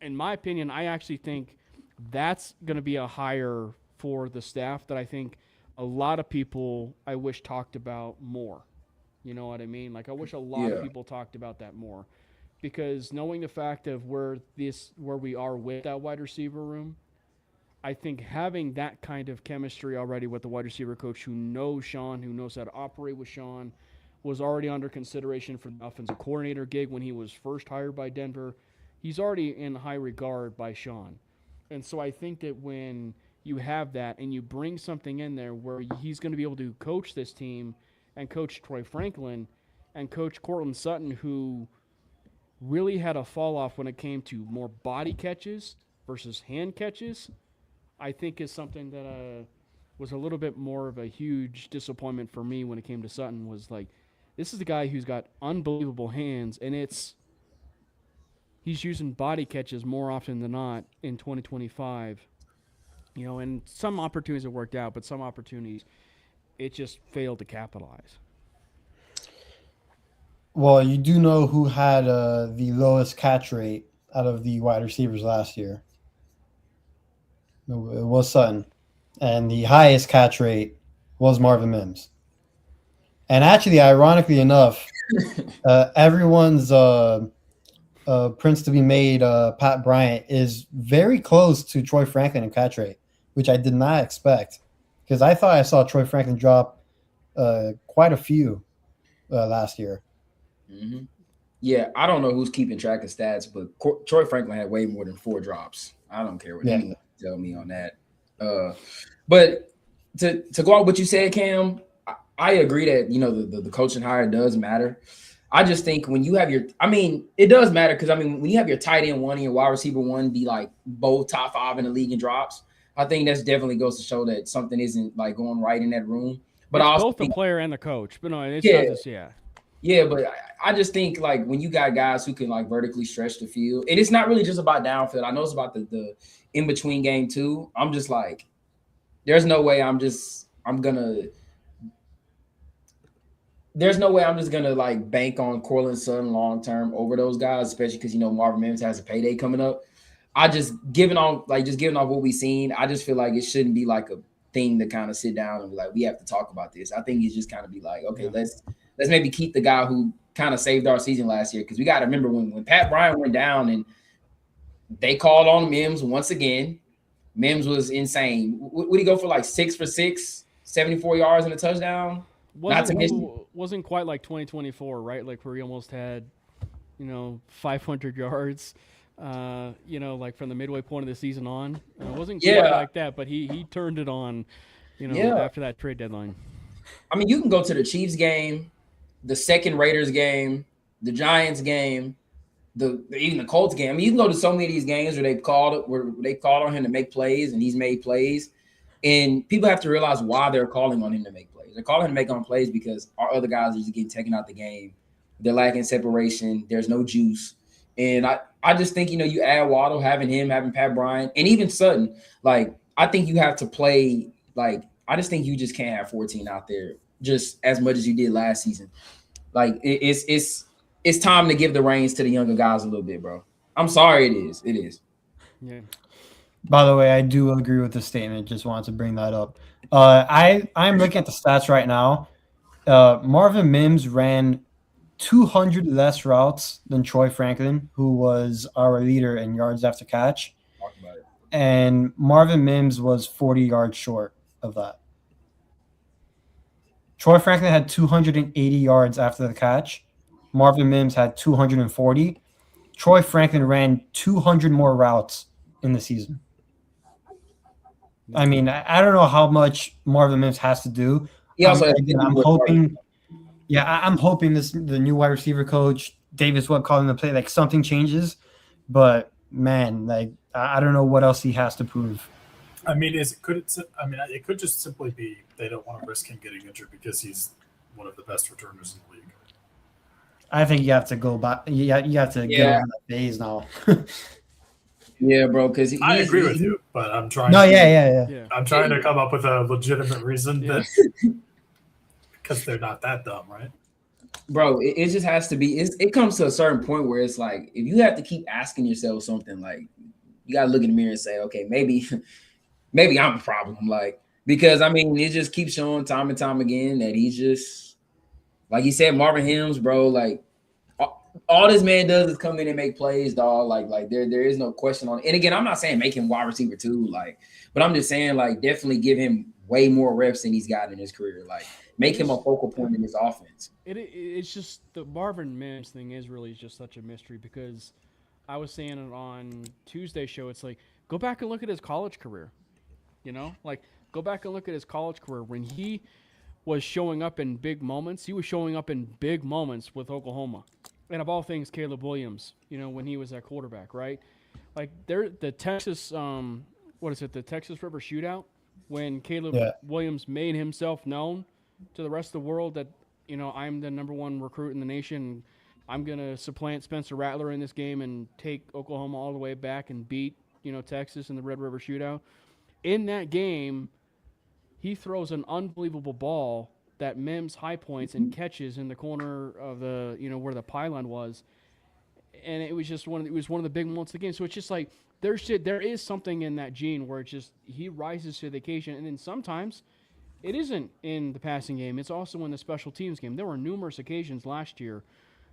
in my opinion, I actually think that's going to be a hire for the staff that I think a lot of people I wish talked about more. You know what I mean? Like, I wish a lot of people talked about that more, because knowing the fact of where we are with that wide receiver room, I think having that kind of chemistry already with the wide receiver coach who knows Sean, who knows how to operate with Sean, was already under consideration for the offensive coordinator gig when he was first hired by Denver. He's already in high regard by Sean. And so I think that when you have that and you bring something in there where he's going to be able to coach this team and coach Troy Franklin and Coach Cortland Sutton, who really had a fall off when it came to more body catches versus hand catches, I think is something that was a little bit more of a huge disappointment for me when it came to Sutton. Was like, this is the guy who's got unbelievable hands, and he's using body catches more often than not in 2025. And some opportunities have worked out, but some opportunities it just failed to capitalize. Well, you do know who had the lowest catch rate out of the wide receivers last year. It was Sutton. And the highest catch rate was Marvin Mims. And actually, ironically enough, everyone's prince to be made, Pat Bryant, is very close to Troy Franklin in catch rate, which I did not expect. Because I thought I saw Troy Franklin drop quite a few last year. Mm-hmm. Yeah, I don't know who's keeping track of stats, but Troy Franklin had way more than 4 drops. I don't care what anyone tell me on that. But to go out what you said, Cam, I agree that the coaching hire does matter. I just think when you have it does matter because when you have your tight end 1 and your wide receiver 1 be like both top 5 in the league in drops, I think that's definitely goes to show that something isn't like going right in that room. But it's I also both the player and the coach. But no, it's yeah. not just Yeah, but I just think like when you got guys who can like vertically stretch the field, and it's not really just about downfield. I know it's about the in between game too. I'm just like, there's no way I'm just gonna like bank on Cortland Sutton long term over those guys, especially because Marvin Mims has a payday coming up. I just giving off what we've seen. I just feel like it shouldn't be like a thing to kind of sit down and be like, we have to talk about this. I think it's just kind of be like, okay, let's maybe keep the guy who kind of saved our season last year, because we got to remember when Pat Bryant went down and they called on Mims once again. Mims was insane. Would he go for like 6 for 6, 74 yards and a touchdown? Wasn't quite like 2024, right? Like where he almost had, 500 yards, like from the midway point of the season on. It wasn't quite like that, but he turned it on, after that trade deadline. You can go to the Chiefs game, the second Raiders game, the Giants game, even the Colts game. You can go to so many of these games where they called on him to make plays, and he's made plays. And people have to realize why they're calling on him to make plays. They're calling him to make on plays because our other guys are just getting taken out the game. They're lacking separation. There's no juice. And I just think, you add Waddle, having Pat Bryant, and even Sutton. Like, I think you have to play, like, I just think you just can't have 14 out there just as much as you did last season. Like, it's time to give the reins to the younger guys a little bit, bro. I'm sorry, it is. It is. Yeah. By the way, I do agree with the statement. Just wanted to bring that up. I'm looking at the stats right now. Marvin Mims ran 200 less routes than Troy Franklin, who was our leader in yards after catch. Talk about it. And Marvin Mims was 40 yards short of that. Troy Franklin had 280 yards after the catch. Marvin Mims had 240. Troy Franklin ran 200 more routes in the season. I don't know how much Marvin Mims has to do. I'm hoping the new wide receiver coach, Davis Webb, calling the play, like something changes. But man, like I don't know what else he has to prove. It could just simply be they don't want to risk him getting injured because he's one of the best returners in the league. I think you have to go back. You have to get over that phase now. Yeah, bro. Because I agree with you, but I'm trying. I'm trying to come up with a legitimate reason that because they're not that dumb, right? Bro, it just has to be. It comes to a certain point where it's like if you have to keep asking yourself something, like you got to look in the mirror and say, okay, maybe I'm a problem. Like because it just keeps showing time and time again that he's just like you said, Marvin Mims, bro. Like all this man does is come in and make plays, dog. Like there is no question on it. And again, I'm not saying make him wide receiver too, like, but I'm just saying like definitely give him way more reps than he's gotten in his career. Like make him a focal point in his offense. It's just the Marvin Mims thing is really just such a mystery because I was saying it on Tuesday's show. It's like go back and look at his college career. Like go back and look at his college career when was showing up in big moments. He was showing up in big moments with Oklahoma. And of all things, Caleb Williams, when he was at quarterback, right? Like the Texas, the Texas River Shootout, when Caleb Williams made himself known to the rest of the world that, I'm the number one recruit in the nation. I'm going to supplant Spencer Rattler in this game and take Oklahoma all the way back and beat, Texas in the Red River Shootout. In that game, he throws an unbelievable ball that Mims high points and catches in the corner of the, where the pylon was. And it was just one of the big moments of the game. So it's just like there is something in that gene where it's just he rises to the occasion. And then sometimes it isn't in the passing game. It's also in the special teams game. There were numerous occasions last year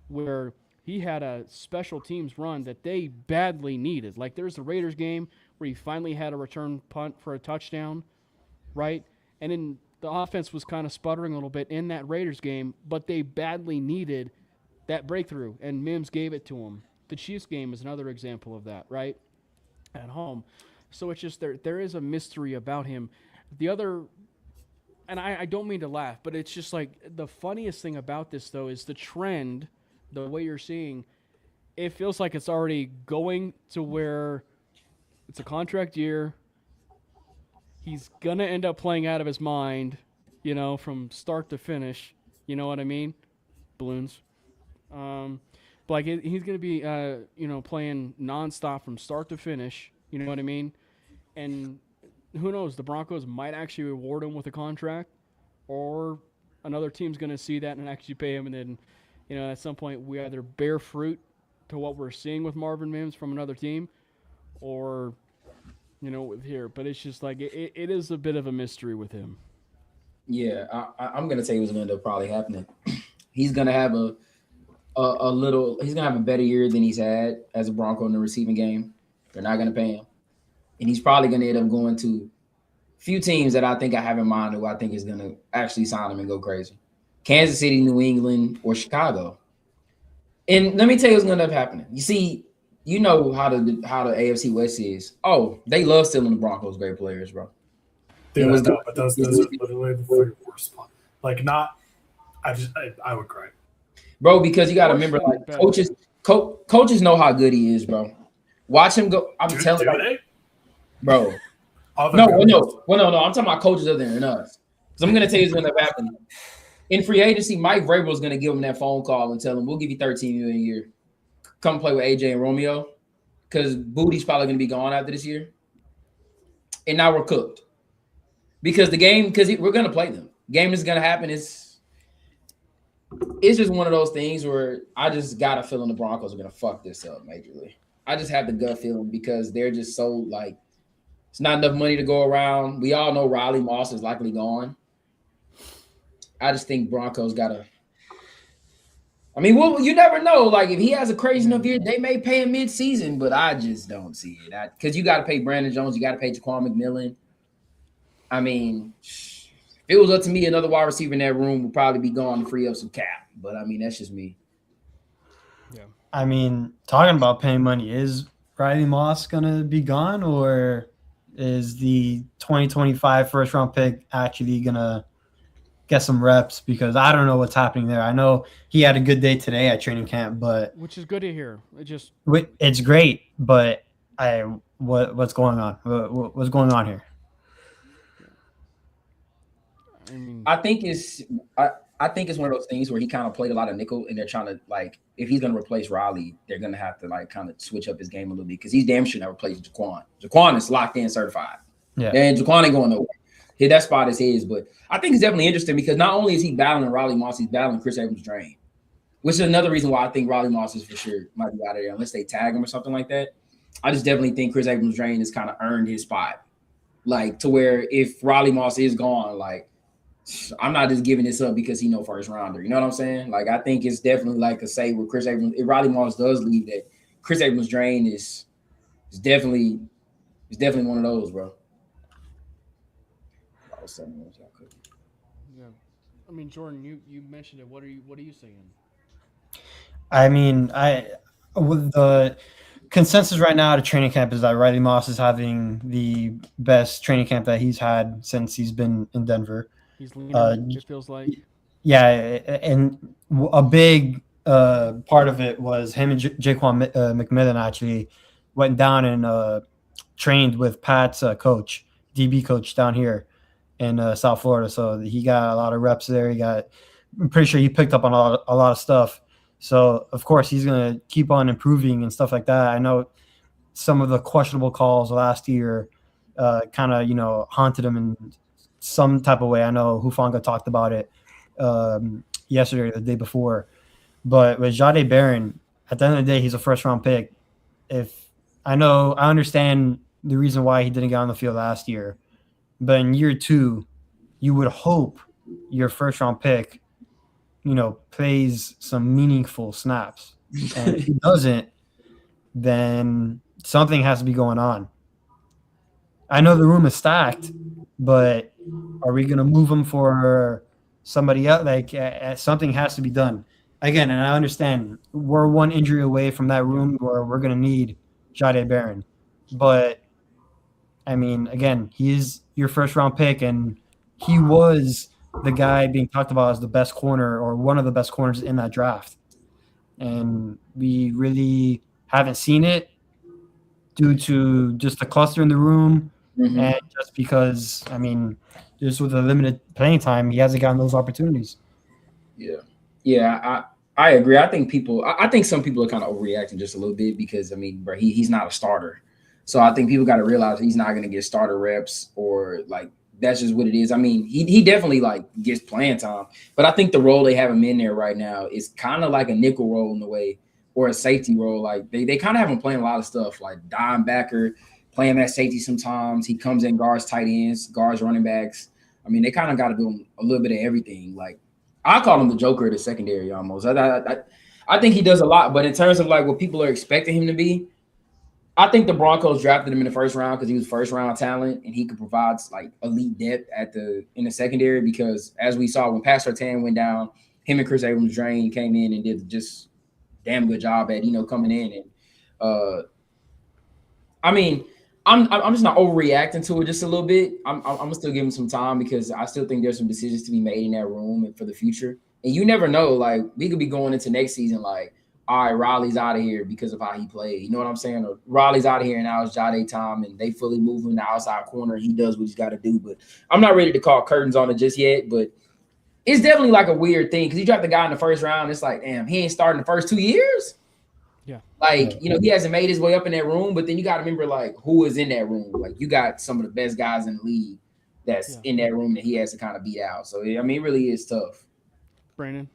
where he had a special teams run that they badly needed. Like there's the Raiders game where he finally had a return punt for a touchdown, right? And then the offense was kind of sputtering a little bit in that Raiders game, but they badly needed that breakthrough, and Mims gave it to him. The Chiefs game is another example of that, right? At home. So it's just there is a mystery about him. The other, and I don't mean to laugh, but it's just like the funniest thing about this, though, is the trend, the way you're seeing, it feels like it's already going to where it's a contract year. He's going to end up playing out of his mind, from start to finish. You know what I mean? Balloons. But like he's going to be, playing nonstop from start to finish. You know what I mean? And who knows? The Broncos might actually reward him with a contract, or another team's going to see that and actually pay him. And then, at some point we either bear fruit to what we're seeing with Marvin Mims from another team, or with here. But it's just like it is a bit of a mystery with him. Yeah, I'm gonna say what's gonna end up probably happening. He's gonna have he's gonna have a better year than he's had as a Bronco in the receiving game. They're not gonna pay him, and he's probably gonna end up going to a few teams that I think I have in mind who I think is gonna actually sign him and go crazy. Kansas City, New England, or Chicago. And let me tell you what's gonna end up happening. You see, you know how the AFC West is. Oh, they love stealing the Broncos' great players, bro. Dude, I know, but those are literally the worst spot. Like, I would cry, bro, because you got to remember, like coaches know how good he is, bro. Watch him go. I'm telling you, bro. No. I'm talking about coaches other than us. Because I'm gonna tell you what's gonna happen. In free agency, Mike Vrabel is gonna give him that phone call and tell him, "We'll give you $13 million a year. Come play with AJ and Romeo," because Booty's probably gonna be gone after this year. And now we're cooked. Because we're gonna play them. Game is gonna happen. It's just one of those things where I just got a feeling the Broncos are gonna fuck this up majorly. I just have the gut feeling because they're just so like it's not enough money to go around. We all know Riley Moss is likely gone. I just think Broncos gotta. I mean, well, you never know. Like if he has a crazy enough year, they may pay him mid-season, but I just don't see it. Because you got to pay Brandon Jones, you got to pay Jaquan McMillan. I mean, if it was up to me, another wide receiver in that room would probably be gone to free up some cap. But I mean, that's just me. Yeah. I mean, talking about paying money, is Riley Moss gonna be gone, or is the 2025 first round pick actually gonna get some reps? Because I don't know what's happening there. I know he had a good day today at training camp, but which is good to hear. It's great, but what's going on? What's going on here? I think it's one of those things where he kind of played a lot of nickel, and they're trying to like if he's going to replace Riley, they're going to have to like kind of switch up his game a little bit because he's damn sure not replacing Jaquan. Jaquan is locked in, certified. Yeah, and Jaquan ain't going nowhere. Yeah, that spot is his, but I think it's definitely interesting because not only is he battling Riley Moss, he's battling Chris Abrams-Drain, which is another reason why I think Riley Moss is for sure might be out of there unless they tag him or something like that. I just definitely think Chris Abrams-Drain has kind of earned his spot, like to where if Riley Moss is gone, like. I'm not just giving this up because he no first rounder. You know what I'm saying? Like I think it's definitely like a say with Chris Abrams. If Riley Moss does leave, that Chris Abrams-Drain is definitely one of those, bro. Yeah, I mean, Jordan, you mentioned it. What are you saying? I mean, with the consensus right now at a training camp is that Riley Moss is having the best training camp that he's had since he's been in Denver. He's leaner, it feels like. Yeah, and a big part of it was him and Jaquan McMillan actually went down and trained with Pat's coach, DB coach down here in South Florida. So he got a lot of reps there. I'm pretty sure he picked up on a lot of stuff. So of course he's gonna keep on improving and stuff like that. I know some of the questionable calls last year kind of haunted him in some type of way. I know Hufanga talked about it yesterday or the day before. But with Jahdae Barron, at the end of the day, he's a first-round pick. I understand the reason why he didn't get on the field last year, but in year 2, you would hope your first-round pick, plays some meaningful snaps. And if he doesn't, then something has to be going on. I know the room is stacked, but are we going to move him for somebody else? Like something has to be done. Again, and I understand we're one injury away from that room where we're going to need Jahdae Barron. But, I mean, again, he is your first-round pick, and he was the guy being talked about as the best corner or one of the best corners in that draft. And we really haven't seen it due to just the cluster in the room and just because, I mean, just with the limited playing time, he hasn't gotten those opportunities. Yeah, I agree. I think some people are kind of overreacting just a little bit because, I mean, bro, he's not a starter. So I think people got to realize he's not going to get starter reps or like that's just what it is. I mean, he definitely like gets playing time, but I think the role they have him in there right now is kind of like a nickel role in a way or a safety role. Like they kind of have him playing a lot of stuff like dime backer, playing that safety sometimes. He comes in, guards tight ends, guards running backs. I mean, they kind of got to do a little bit of everything. Like I call him the Joker of the secondary almost. I think he does a lot, but in terms of like what people are expecting him to be, I think the Broncos drafted him in the first round because he was first round talent and he could provide like elite depth in the secondary because as we saw when Pat Surtain went down, him and Chris Abrams-Drain came in and did just damn good job at coming in and I mean I'm just not overreacting to it just a little bit. I'm gonna still give him some time because I still think there's some decisions to be made in that room and for the future. And you never know, like we could be going into next season like, all right, Riley's out of here because of how he played. You know what I'm saying? Or Riley's out of here and now it's Jahdae time and they fully move him to outside corner. He does what he's got to do. But I'm not ready to call curtains on it just yet. But it's definitely like a weird thing because you draft the guy in the first round. It's like, damn, he ain't starting the first 2 years. Yeah. Like, he hasn't made his way up in that room. But then you got to remember, like, who is in that room? Like, you got some of the best guys in the league that's in that room that he has to kind of beat out. So, I mean, it really is tough. Brandon?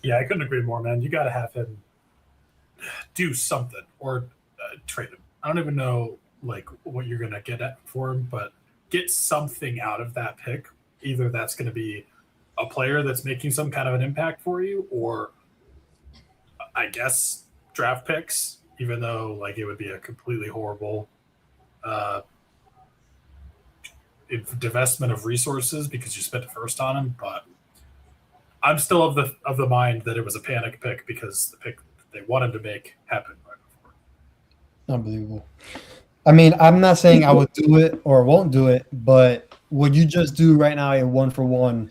Yeah, I couldn't agree more, man. You got to have him do something or trade him. I don't even know like what you're going to get at for him, but get something out of that pick. Either that's going to be a player that's making some kind of an impact for you or I guess draft picks, even though like it would be a completely horrible divestment of resources because you spent a first on him, but I'm still of the mind that it was a panic pick because the pick that they wanted to make happened right before. Unbelievable. I mean, I'm not saying I would do it or won't do it, but would you just do right now a 1-for-1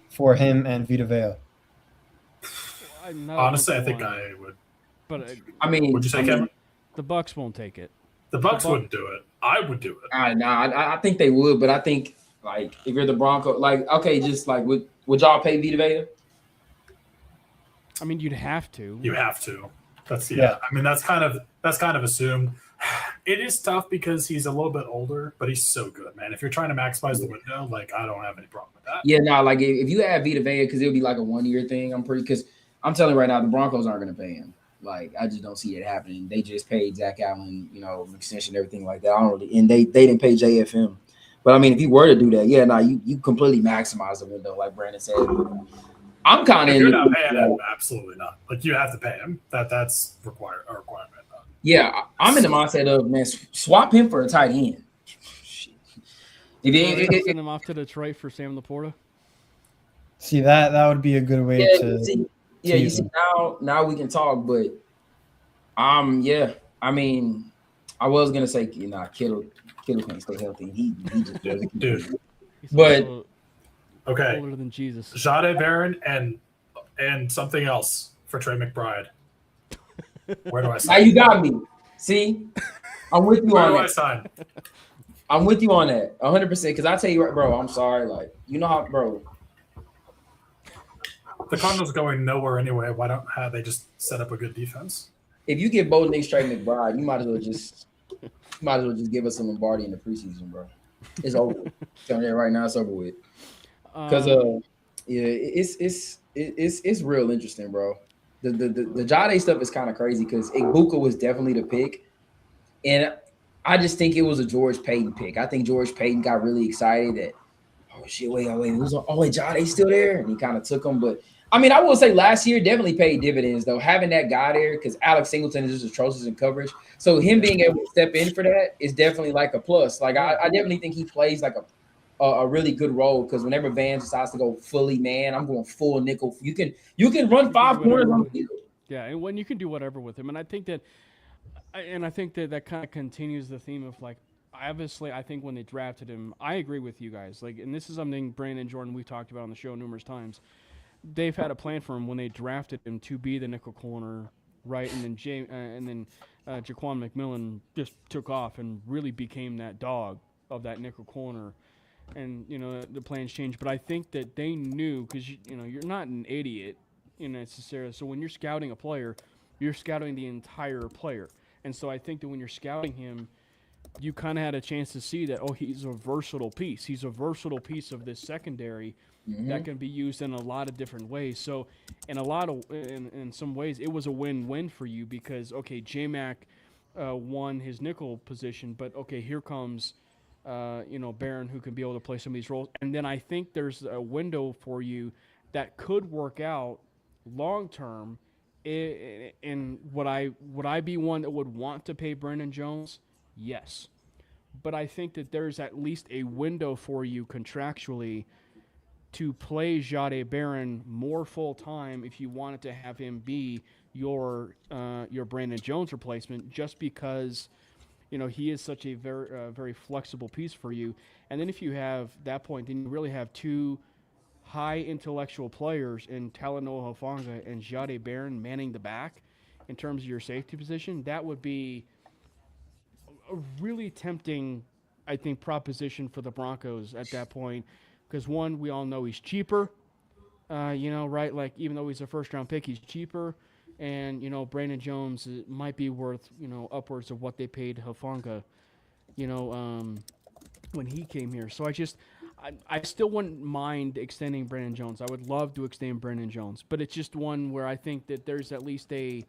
for him and Vita Vea? Honestly, I think I would. But I mean, would you say, Kevin? The Bucks won't take it. The Bucks wouldn't do it. I would do it. I think they would, but I think like if you're the Broncos, like okay, just like would y'all pay Vita Vea? I mean, you'd have to. You have to. That's I mean, that's kind of assumed. It is tough because he's a little bit older, but he's so good, man. If you're trying to maximize the window, like I don't have any problem with that. Yeah, no, like if you add Vita Vea, because it'll be like a 1-year thing. Because I'm telling you right now, the Broncos aren't going to pay him. Like I just don't see it happening. They just paid Zach Allen, extension, everything like that. I don't really, and they didn't pay JFM. But I mean, if you were to do that, you completely maximize the window, like Brandon said. I'm kind of. You're not paying him, absolutely not. Like you have to pay him. That's a requirement. Yeah, I'm in the mindset of man, swap him for a tight end. Send him off to Detroit for Sam Laporta. See that would be a good way to. You see now we can talk, but I mean, I was gonna say Kittle can't stay healthy. He just doesn't. Dude, He's But- also Okay, older than Jesus. Jade Barron and something else for Trey McBride. Where do I Now sign? you got me. See, I'm with you Where on do I that. sign? I'm with you on that 100%. Because I tell you what, bro, I'm sorry. Like, you know how, bro. The Cardinals are going nowhere anyway. Why don't they just set up a good defense? If you get Bo Nix, Trey McBride, you might as well just give us some Lombardi in the preseason, bro. It's over. Telling you right now, it's over with. Because yeah, it's real interesting, bro. The Jade stuff is kind of crazy because Ibuka was definitely the pick, and I just think it was a George Payton pick. I think George Payton got really excited that wait, Jade's still there, and he kind of took him. But I mean, I will say last year definitely paid dividends though, having that guy there because Alex Singleton is just atrocious in coverage. So him being able to step in for that is definitely like a plus. Like I definitely think he plays like a really good role because whenever Van decides to go fully man, I'm going full nickel. You can run five corners on the field. Yeah, and when you can do whatever with him, and I think that kind of continues the theme of like, obviously, I think when they drafted him, I agree with you guys. Like, and this is something Brandon and Jordan we've talked about on the show numerous times. They've had a plan for him when they drafted him to be the nickel corner, right? And then Jaquan McMillan just took off and really became that dog of that nickel corner. And the plans changed, but I think that they knew because you're not an idiot necessarily. So when you're scouting a player, you're scouting the entire player, and so I think that when you're scouting him, you kind of had a chance to see that he's a versatile piece. He's a versatile piece of this secondary that can be used in a lot of different ways. So in some ways, it was a win-win for you because J-Mac won his nickel position, but here comes. Barron who can be able to play some of these roles. And then I think there's a window for you that could work out long term. And would I be one that would want to pay Brandon Jones? Yes. But I think that there's at least a window for you contractually to play Jade Barron more full time if you wanted to have him be your Brandon Jones replacement, just because he is such a very flexible piece for you. And then if you have that point, then you really have two high intellectual players in Talanoa Hufanga and Jade Barron manning the back in terms of your safety position. That would be a really tempting, I think, proposition for the Broncos at that point. Because one, we all know he's cheaper, right? Like, even though he's a first-round pick, he's cheaper. And, Brandon Jones might be worth, upwards of what they paid Hufanga, when he came here. So I still wouldn't mind extending Brandon Jones. I would love to extend Brandon Jones. But it's just one where I think that there's at least a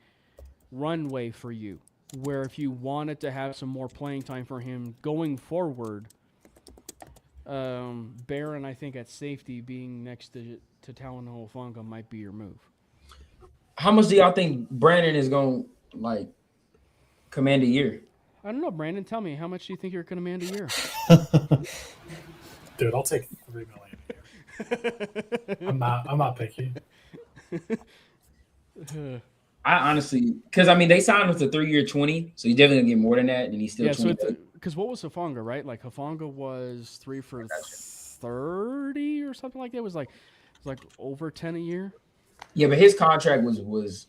runway for you, where if you wanted to have some more playing time for him going forward, Barron, I think, at safety being next to Talanoa Hufanga might be your move. How much do y'all think Brandon is going to command a year? I don't know, Brandon. Tell me, how much do you think you're going to command a year? Dude, I'll take $3 million a year. I'm not picky. I honestly, because they signed with a 3-year 20, so he's definitely gonna get more than that, and he's still 20. So because what was Hufanga, right? Like Hufanga was 3 for 30 or something like that. It was like over 10 a year. Yeah, but his contract was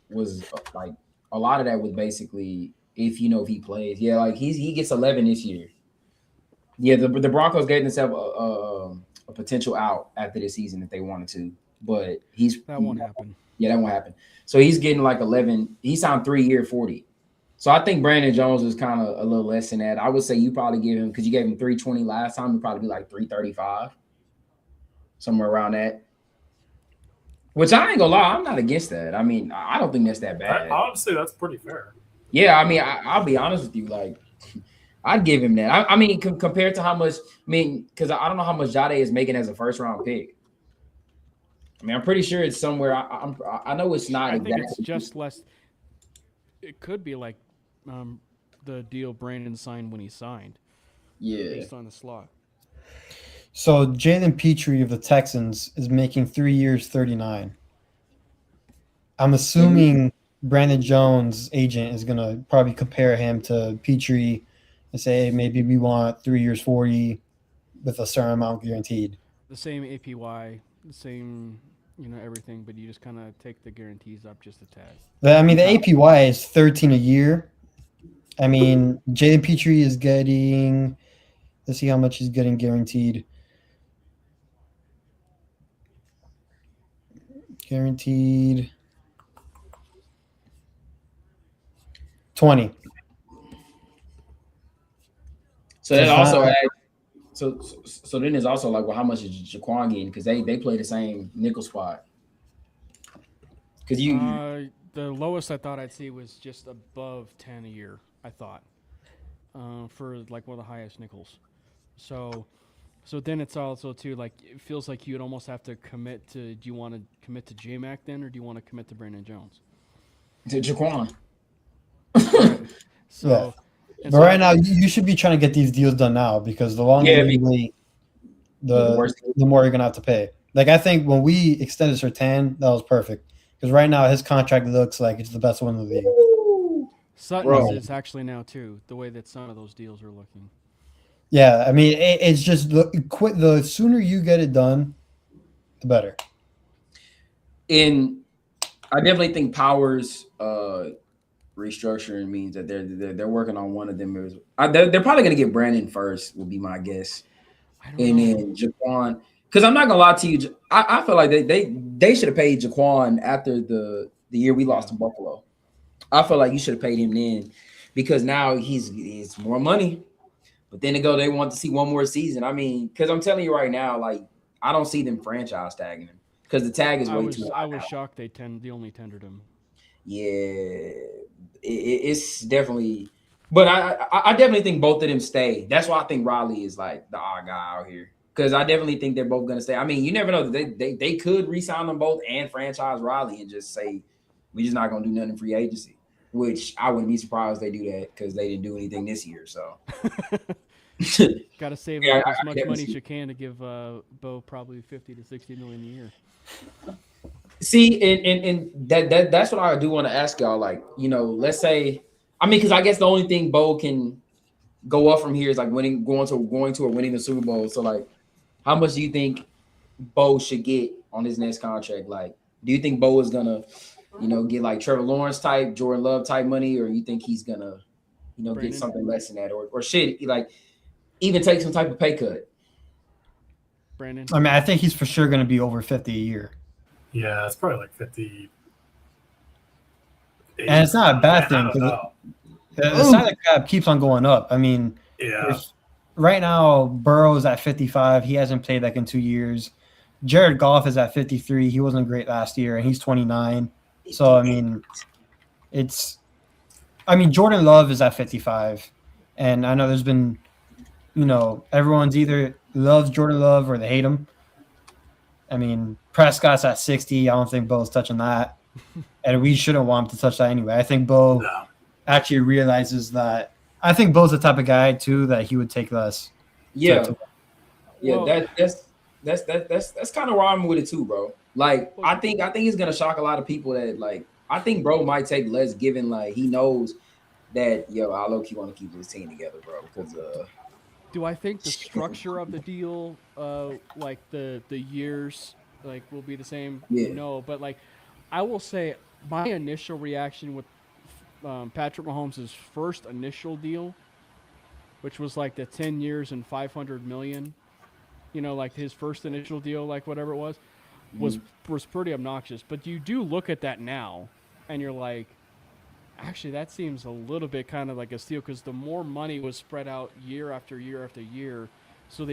like a lot of that was basically if he plays. Yeah, like he gets 11 this year. Yeah, the Broncos gave themselves a potential out after this season if they wanted to, but that won't happen. Yeah, that won't happen. So he's getting like 11. He signed 3-year 40. So I think Brandon Jones is kind of a little less than that. I would say you probably give him, because you gave him 320 last time, it'd probably be like 335, somewhere around that. Which I ain't gonna lie, I'm not against that. I don't think that's that bad. Honestly, that's pretty fair. Yeah, I'll be honest with you. Like, I'd give him that. Compared to how much, because I don't know how much Jade is making as a first-round pick. I'm pretty sure it's somewhere. I know it's not. I think it's just less. It could be like the deal Brandon signed when he signed. Yeah. Based on the slot. So Jalen Petrie of the Texans is making 3 years, 39. I'm assuming Brandon Jones' agent is going to probably compare him to Petrie and say, hey, maybe we want 3 years, 40. with a certain amount guaranteed. The same APY, the same, everything, but you just kind of take the guarantees up just a tad. I mean, the APY is 13 a year. I mean, Jaden Petrie is getting. Let's see how much he's getting guaranteed. Guaranteed 20. So that Does also not- adds. So then there's also like, well, how much is Jaquan getting? Because they play the same nickel spot. Because The lowest I thought I'd see was just above 10 a year, I thought, for like one of the highest nickels. So then it's also too like it feels like you'd almost have to commit to. Do you want to commit to J-Mac then, or do you want to commit to Brandon Jones? to Jaquan. So, Yeah. and But so right now, you should be trying to get these deals done now because the longer Yeah, you wait, the the worse. more you're gonna have to pay. Like I think when we extended Sertan, that was perfect because right now his contract looks like it's the best one in the league. Sutton's Bro. is actually now too the way that some of those deals are looking. Yeah, I mean it's just the sooner you get it done, the better. And I definitely think Powers restructuring means that they're working on one of them. They're probably gonna get Brandon first, will be my guess, I don't and know. then Jaquan. Because I'm not gonna lie to you, I feel like they should have paid Jaquan after the year we lost to Buffalo. I feel like you should have paid him then, because now it's more money. But then they want to see one more season. I mean, because I'm telling you right now, like I don't see them franchise tagging him because the tag is way too high. I was shocked they only tendered him. Yeah, it's definitely. But I definitely think both of them stay. That's why I think Riley is like the odd guy out here, because I definitely think they're both gonna stay. I mean, you never know. They could re-sign them both and franchise Riley and just say we just not gonna do nothing in free agency, which I wouldn't be surprised they do that because they didn't do anything this year. So Got to save Yeah, up as I much definitely money as see. you can to give Bo probably 50 to 60 million a year. See, and that's what I do want to ask y'all. Like, let's say, I mean, because I guess the only thing Bo can go up from here is like going to or winning the Super Bowl. So, like, how much do you think Bo should get on his next contract? Like, do you think Bo is gonna, get like Trevor Lawrence type, Jordan Love type money, or you think he's gonna, Brandon? get something less than that, or should he like even take some type of pay cut? Brandon? I mean, I think he's for sure going to be over 50 a year, Yeah, it's probably like 50. and it's not a bad I thing don't because know. the salary cap keeps on going up. I mean, Yeah. right now Burrow's at 55. He hasn't played like in 2 years. Jared Goff is at 53. He wasn't great last year, and he's 29. So I mean, Jordan Love is at 55, and I know there's been, everyone's either loves Jordan Love or they hate him. I mean, Prescott's at 60. I don't think Bo's touching that, and we shouldn't want him to touch that anyway. I think Bo No. actually realizes that. I think Bo's the type of guy too that he would take less. Yeah, yeah, Well- that's kind of where I'm with it too, bro. Like, I think he's gonna shock a lot of people that like. I think bro might take less, given like he knows that I low key want to keep this team together, bro. Because Do I think the structure of the deal, like the years, like will be the same? Yeah. No, but like I will say my initial reaction with Patrick Mahomes' first initial deal, which was like the 10 years and 500 million, like his first initial deal, like whatever it was pretty obnoxious. But you do look at that now, and you're like, actually, that seems a little bit kind of like a steal because the more money was spread out year after year after year, so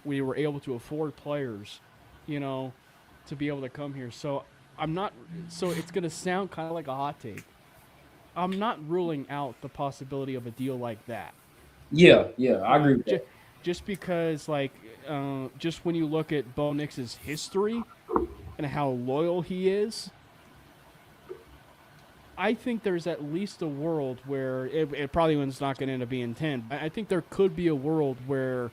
we were able to afford players, to be able to come here. So it's gonna sound kind of like a hot take. I'm not ruling out the possibility of a deal like that. yeah, I agree with that. Just because, like, just when you look at Bo Nix's history and how loyal he is, I think there's at least a world where it probably was not going to end up being 10. But I think there could be a world where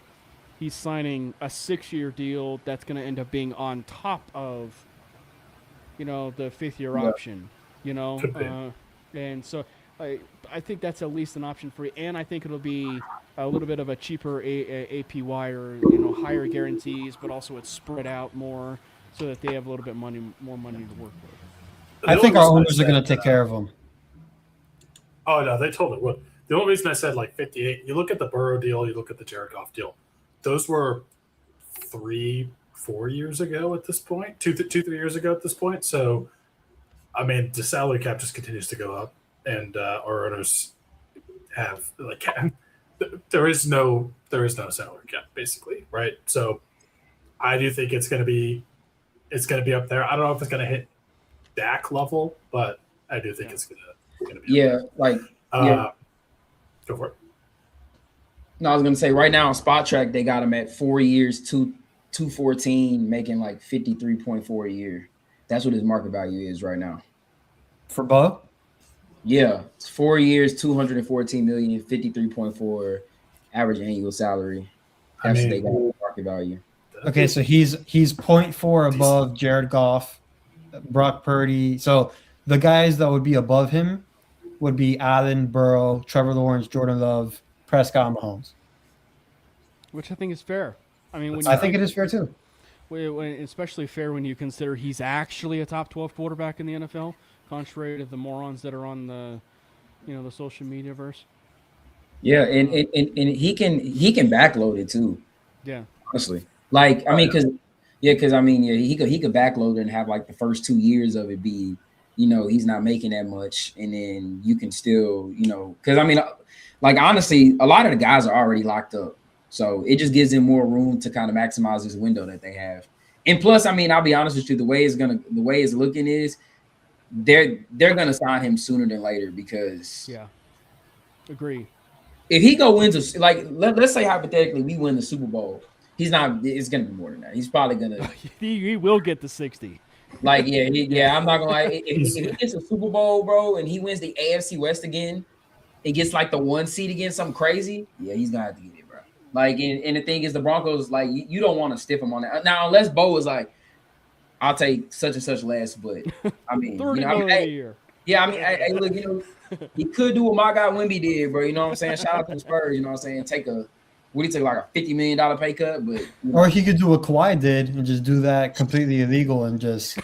he's signing a 6-year deal that's going to end up being on top of, the 5th-year option. Could be. And so I think that's at least an option for you, and I think it'll be a little bit of a cheaper APY or higher guarantees, but also it's spread out more so that they have a little bit more money to work with. The I only think our reason owners are going to said, take care of him. Oh no, they totally would. The only reason I said like 58, you look at the Burrow deal, you look at the Jared Goff deal. Those were 3-4 years ago at this point, 3 years ago at this point. So, I mean, the salary cap just continues to go up, and our owners have like there is no salary cap basically, right? So, I do think it's going to be up there. I don't know if it's going to hit Dak level, but I do think it's going to be. Yeah, like go for it. No, I was gonna say right now on Spot Track they got him at 4 years, 214, making like 53.4 a year. That's what his market value is right now. For Bo? Yeah, it's 4 years, 214 million, 53.4 average annual salary. That's what they got market value. Okay, so he's 0.4 above Jared Goff, Brock Purdy. So the guys that would be above him would be Allen, Burrow, Trevor Lawrence, Jordan Love, Prescott, and Mahomes. Which I think is fair. I mean, I think it is fair too. Especially fair when you consider he's actually a top 12 quarterback in the NFL, contrary to the morons that are on the social media verse. Yeah, and he can backload it too. Yeah, honestly, like I mean, because he could backload it and have like the first 2 years of it be, he's not making that much, and then you can still, because I mean, like honestly, a lot of the guys are already locked up, so it just gives him more room to kind of maximize this window that they have. And plus, I mean, I'll be honest with you, the way it's looking is they're gonna sign him sooner than later because agree. If he wins let's say hypothetically we win the Super Bowl, he's not. It's gonna be more than that. He's probably gonna. he will get the 60. I'm not gonna lie. If he gets a Super Bowl, bro, and he wins the AFC West again, it gets like the 1 seed against something crazy. Yeah, he's gonna have to get it, bro. Like, and the thing is, the Broncos, like, you don't want to stiff him on that now, unless Bo is like, I'll take such and such less. But I mean, $30 million a year. Yeah, I mean, hey, look, he could do what my guy Wemby did, bro. You know what I'm saying? Shout out to the Spurs. You know what I'm saying? Would he take like a $50 million pay cut? But or he could do what Kawhi did and just do that completely illegal and just.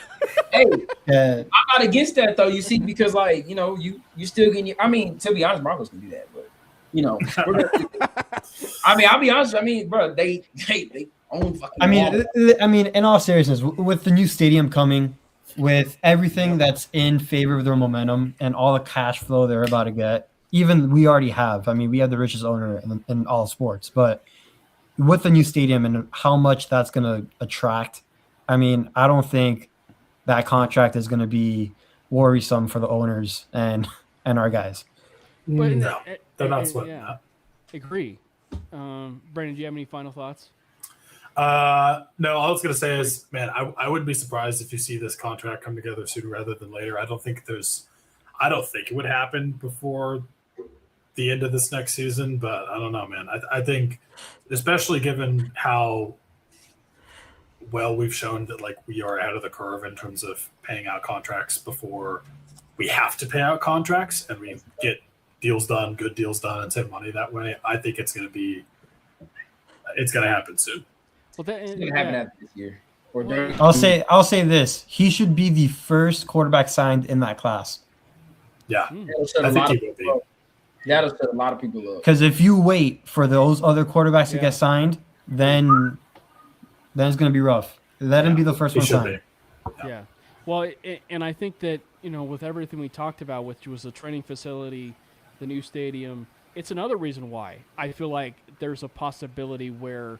Hey, I'm not against that though. You see, because like you still getting. I mean, to be honest, Broncos can do that, but I mean, I'll be honest. I mean, bro, they own fucking. I mean, in all seriousness, with the new stadium coming, with everything that's in favor of their momentum and all the cash flow they're about to get, even we already have. I mean, we have the richest owner in all sports, but with the new stadium and how much that's going to attract, I mean, I don't think that contract is going to be worrisome for the owners and our guys. But no, they're not sweating that. Agree. Brandon, do you have any final thoughts? No, all I was going to say is, man, I wouldn't be surprised if you see this contract come together sooner rather than later. I don't think it would happen before the end of this next season, but I don't know, man. I think, especially given how well we've shown that like we are ahead of the curve in terms of paying out contracts before we have to pay out contracts, and we get deals done, good deals done, and save money that way. I think it's going to happen soon. Well, it's going to happen after this year. I'll say this: he should be the first quarterback signed in that class. Yeah, I think he will be. That'll set a lot of people up. Because if you wait for those other quarterbacks to get signed, then it's going to be rough. Let him be the first one signed. Yeah. Well, and I think that, with everything we talked about, which was the training facility, the new stadium, it's another reason why I feel like there's a possibility where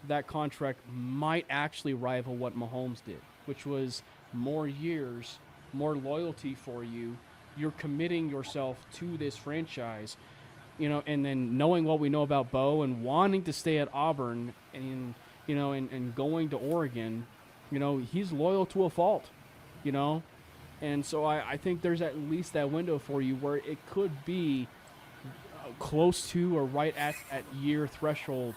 that contract might actually rival what Mahomes did, which was more years, more loyalty for you. You're committing yourself to this franchise, and then knowing what we know about Bo and wanting to stay at Auburn and, and going to Oregon, he's loyal to a fault, and so I think there's at least that window for you where it could be close to or right at year threshold,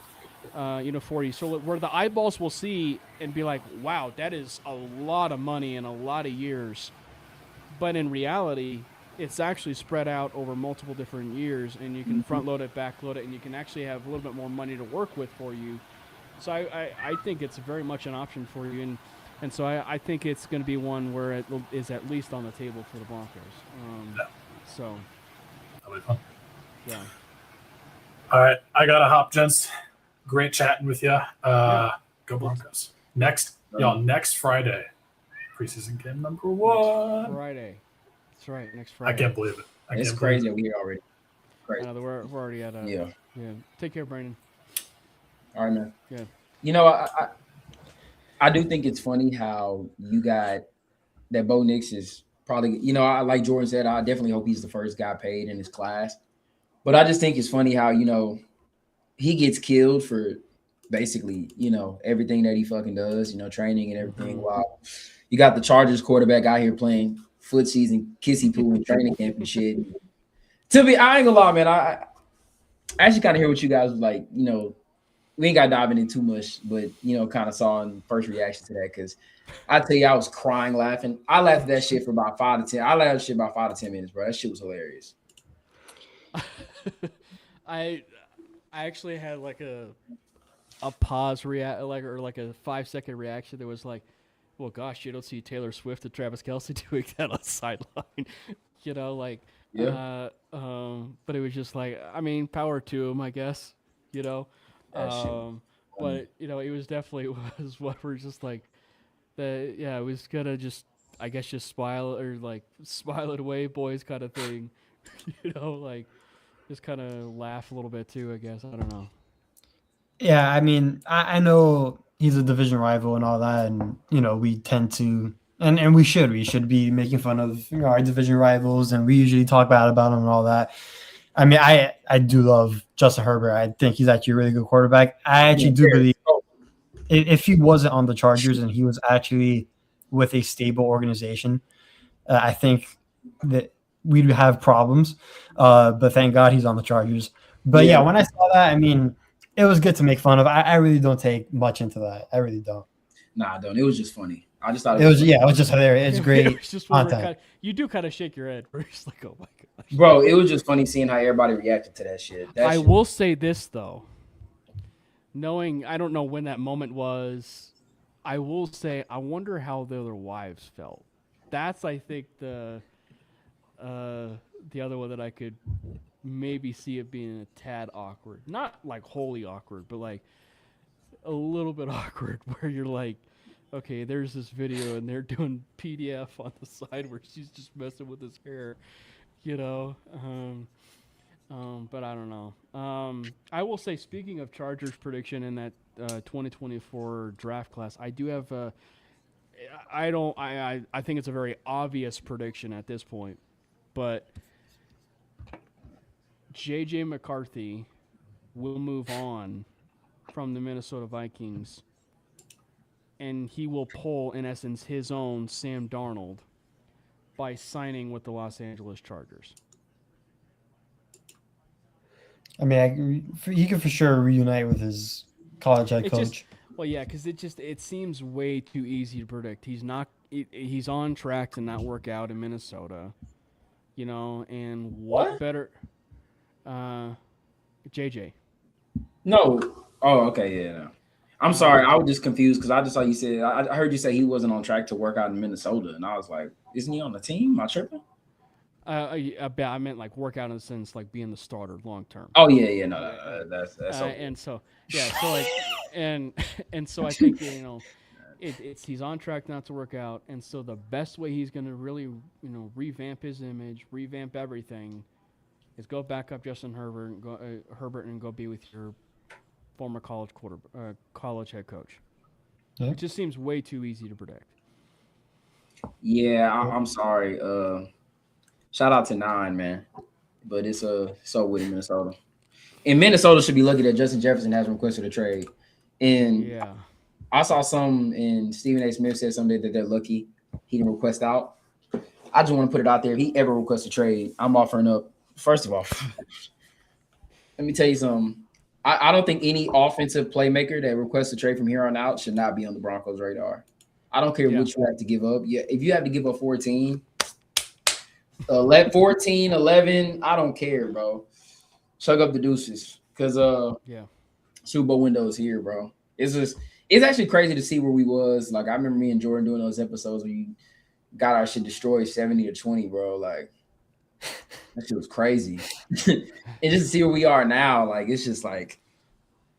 for you. So where the eyeballs will see and be like, wow, that is a lot of money and a lot of years. But in reality, it's actually spread out over multiple different years, and you can front load it, back load it, and you can actually have a little bit more money to work with for you. So I think it's very much an option for you, and so I think it's going to be one where it is at least on the table for the Broncos. So That'll be fun. yeah. All right, I got to hop, gents. Great chatting with you. Go Broncos. Next Friday, preseason game number 1. Next Friday. That's right. Next Friday. I can't believe it. It's crazy that we're here already. I Crazy. know that we're already at a yeah. Take care, Brandon. All right, man. Yeah. You know, I do think it's funny how you got that Bo Nix is probably, you know, I like Jordan said, I definitely hope he's the first guy paid in his class. But I just think it's funny how, you know, he gets killed for basically, you know, everything that he fucking does, you know, training and everything. While you got the Chargers quarterback out here playing footsies and kissy poo and training camp and shit. I ain't gonna lie, man. I actually kind of hear what you guys was like, you know, we ain't got diving in too much, but, you know, kind of saw in first reaction to that because I tell you, I was crying laughing. I laughed at that shit for about 5 to 10. I laughed at shit about 5 to 10 minutes, bro. That shit was hilarious. I actually had like a pause like a 5-second reaction that was like, well, gosh, you don't see Taylor Swift and Travis Kelce doing that on the sideline, you know, like, Yeah. but it was just like, I mean, power to him, I guess, you know. But you know, it was definitely was what we're just like it was gonna just, I guess, just smile it away, boys, kind of thing. You know, like just kind of laugh a little bit too, I guess. I don't know. Yeah, I mean, I know he's a division rival and all that, and you know, we tend to, and we should be making fun of, you know, our division rivals, and we usually talk bad about them and all that. I mean, I do love Justin Herbert. I think he's actually a really good quarterback. I actually do believe if he wasn't on the Chargers and he was actually with a stable organization, I think that we'd have problems. But thank God he's on the Chargers. But yeah, when I saw that, I mean, it was good to make fun of. I really don't take much into that. I really don't. Nah, I don't. It was just funny. I just thought it was funny. It was just hilarious. It's great. It was just content. You do kind of shake your head. Where it's like, oh my gosh, bro. It was just funny seeing how everybody reacted to that shit. I will say this though, knowing I don't know when that moment was, I will say I wonder how the other wives felt. That's, I think, the other one that I could maybe see it being a tad awkward. Not like wholly awkward, but like a little bit awkward where you're like, okay, there's this video and they're doing PDF on the side where she's just messing with his hair, you know. But I don't know. I will say, speaking of Chargers prediction in that 2024 draft class, I do have I think it's a very obvious prediction at this point, but J.J. McCarthy will move on from the Minnesota Vikings, and he will pull, in essence, his own Sam Darnold by signing with the Los Angeles Chargers. I mean, he can for sure reunite with his college head coach. Because it seems way too easy to predict. He's on track to not work out in Minnesota, you know, and what better JJ. No. Oh, okay, yeah. No. I'm sorry, I was just confused because I just saw you said I heard you say he wasn't on track to work out in Minnesota, and I was like, isn't he on the team? Am I tripping? I meant like work out in the sense like being the starter long term. Oh yeah, no, that's and so so I think, you know, it's he's on track not to work out, and so the best way he's going to really, you know, revamp his image, revamp everything, is go back up Justin Herbert and go be with your former college head coach. Yeah. It just seems way too easy to predict. Yeah, I'm sorry. Shout out to 9, man. But it's so with Minnesota. And Minnesota should be lucky that Justin Jefferson has requested a trade. And yeah, I saw some, and Stephen A. Smith said someday that they're lucky he didn't request out. I just want to put it out there. If he ever requests a trade, I'm offering up. First of all, let me tell you something. I don't think any offensive playmaker that requests a trade from here on out should not be on the Broncos' radar. I don't care what you have to give up. Yeah, if you have to give up 14, Let 14, 11. I don't care, bro. Chug up the deuces. Because Yeah. Super Bowl window is here, bro. It's actually crazy to see where we was. Like I remember me and Jordan doing those episodes where you got our shit destroyed 70-20, bro. Like that shit was crazy. And just to see where we are now, like it's just like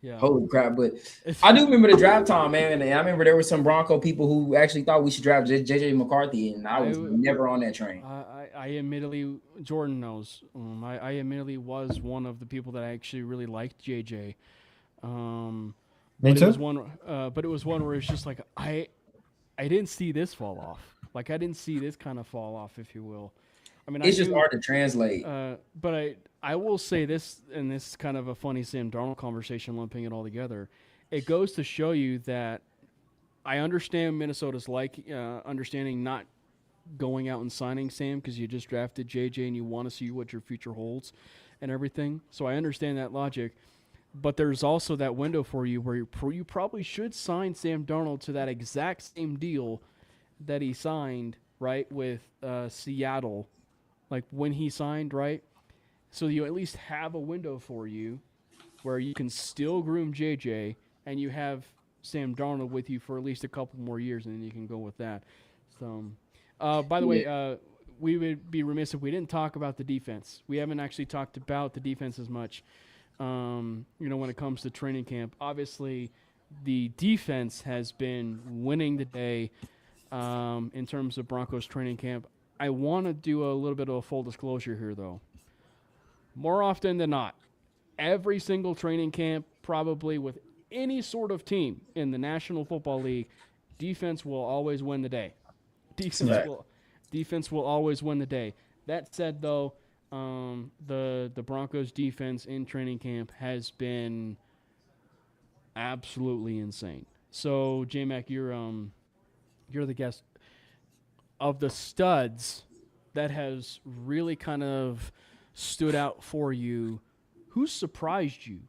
Yeah. holy crap. But I do remember the draft time, man. And I remember there were some Bronco people who actually thought we should draft JJ McCarthy, and I was never on that train. I admittedly, Jordan knows. I admittedly was one of the people that actually really liked JJ. Me But it was too. one. But it was one where it's just like I didn't see this fall off. Like I didn't see this kind of fall off, if you will. I mean, It's I just knew, hard to translate. but I will say this, and this is kind of a funny Sam Darnold conversation, lumping it all together. It goes to show you that I understand Minnesota's understanding not going out and signing Sam because you just drafted JJ and you want to see what your future holds and everything. So I understand that logic. But there's also that window for you where you probably should sign Sam Darnold to that exact same deal that he signed, right, with Seattle, like when he signed, right? So you at least have a window for you where you can still groom JJ and you have Sam Darnold with you for at least a couple more years, and then you can go with that. So, by the way, we would be remiss if we didn't talk about the defense. We haven't actually talked about the defense as much. When it comes to training camp, obviously the defense has been winning the day in terms of Broncos training camp. I want to do a little bit of a full disclosure here, though. More often than not, every single training camp, probably with any sort of team in the National Football League, defense will always win the day. Defense will always win the day. That said, though, the Broncos defense in training camp has been absolutely insane. So, J-Mac, you're the guest of the studs that has really kind of stood out for you. Who surprised you?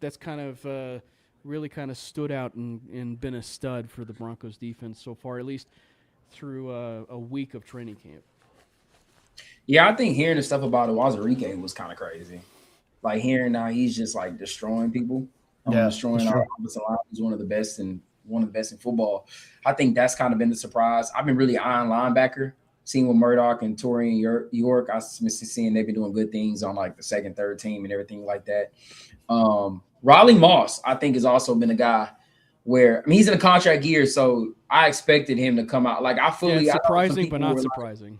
That's kind of really kind of stood out and been a stud for the Broncos defense so far, at least through a week of training camp. Yeah, I think hearing the stuff about Wazirike was kind of crazy. Like hearing now he's just like destroying people, destroying our offensive line. He's one of the best in football. I think that's kind of been the surprise. I've been really eyeing linebacker, seeing with Murdoch and Torian York. I've been seeing they've been doing good things on like the second, third team and everything like that. Riley Moss, I think, has also been a guy where he's in a contract year, so I expected him to come out. Like I fully surprising, but not surprising.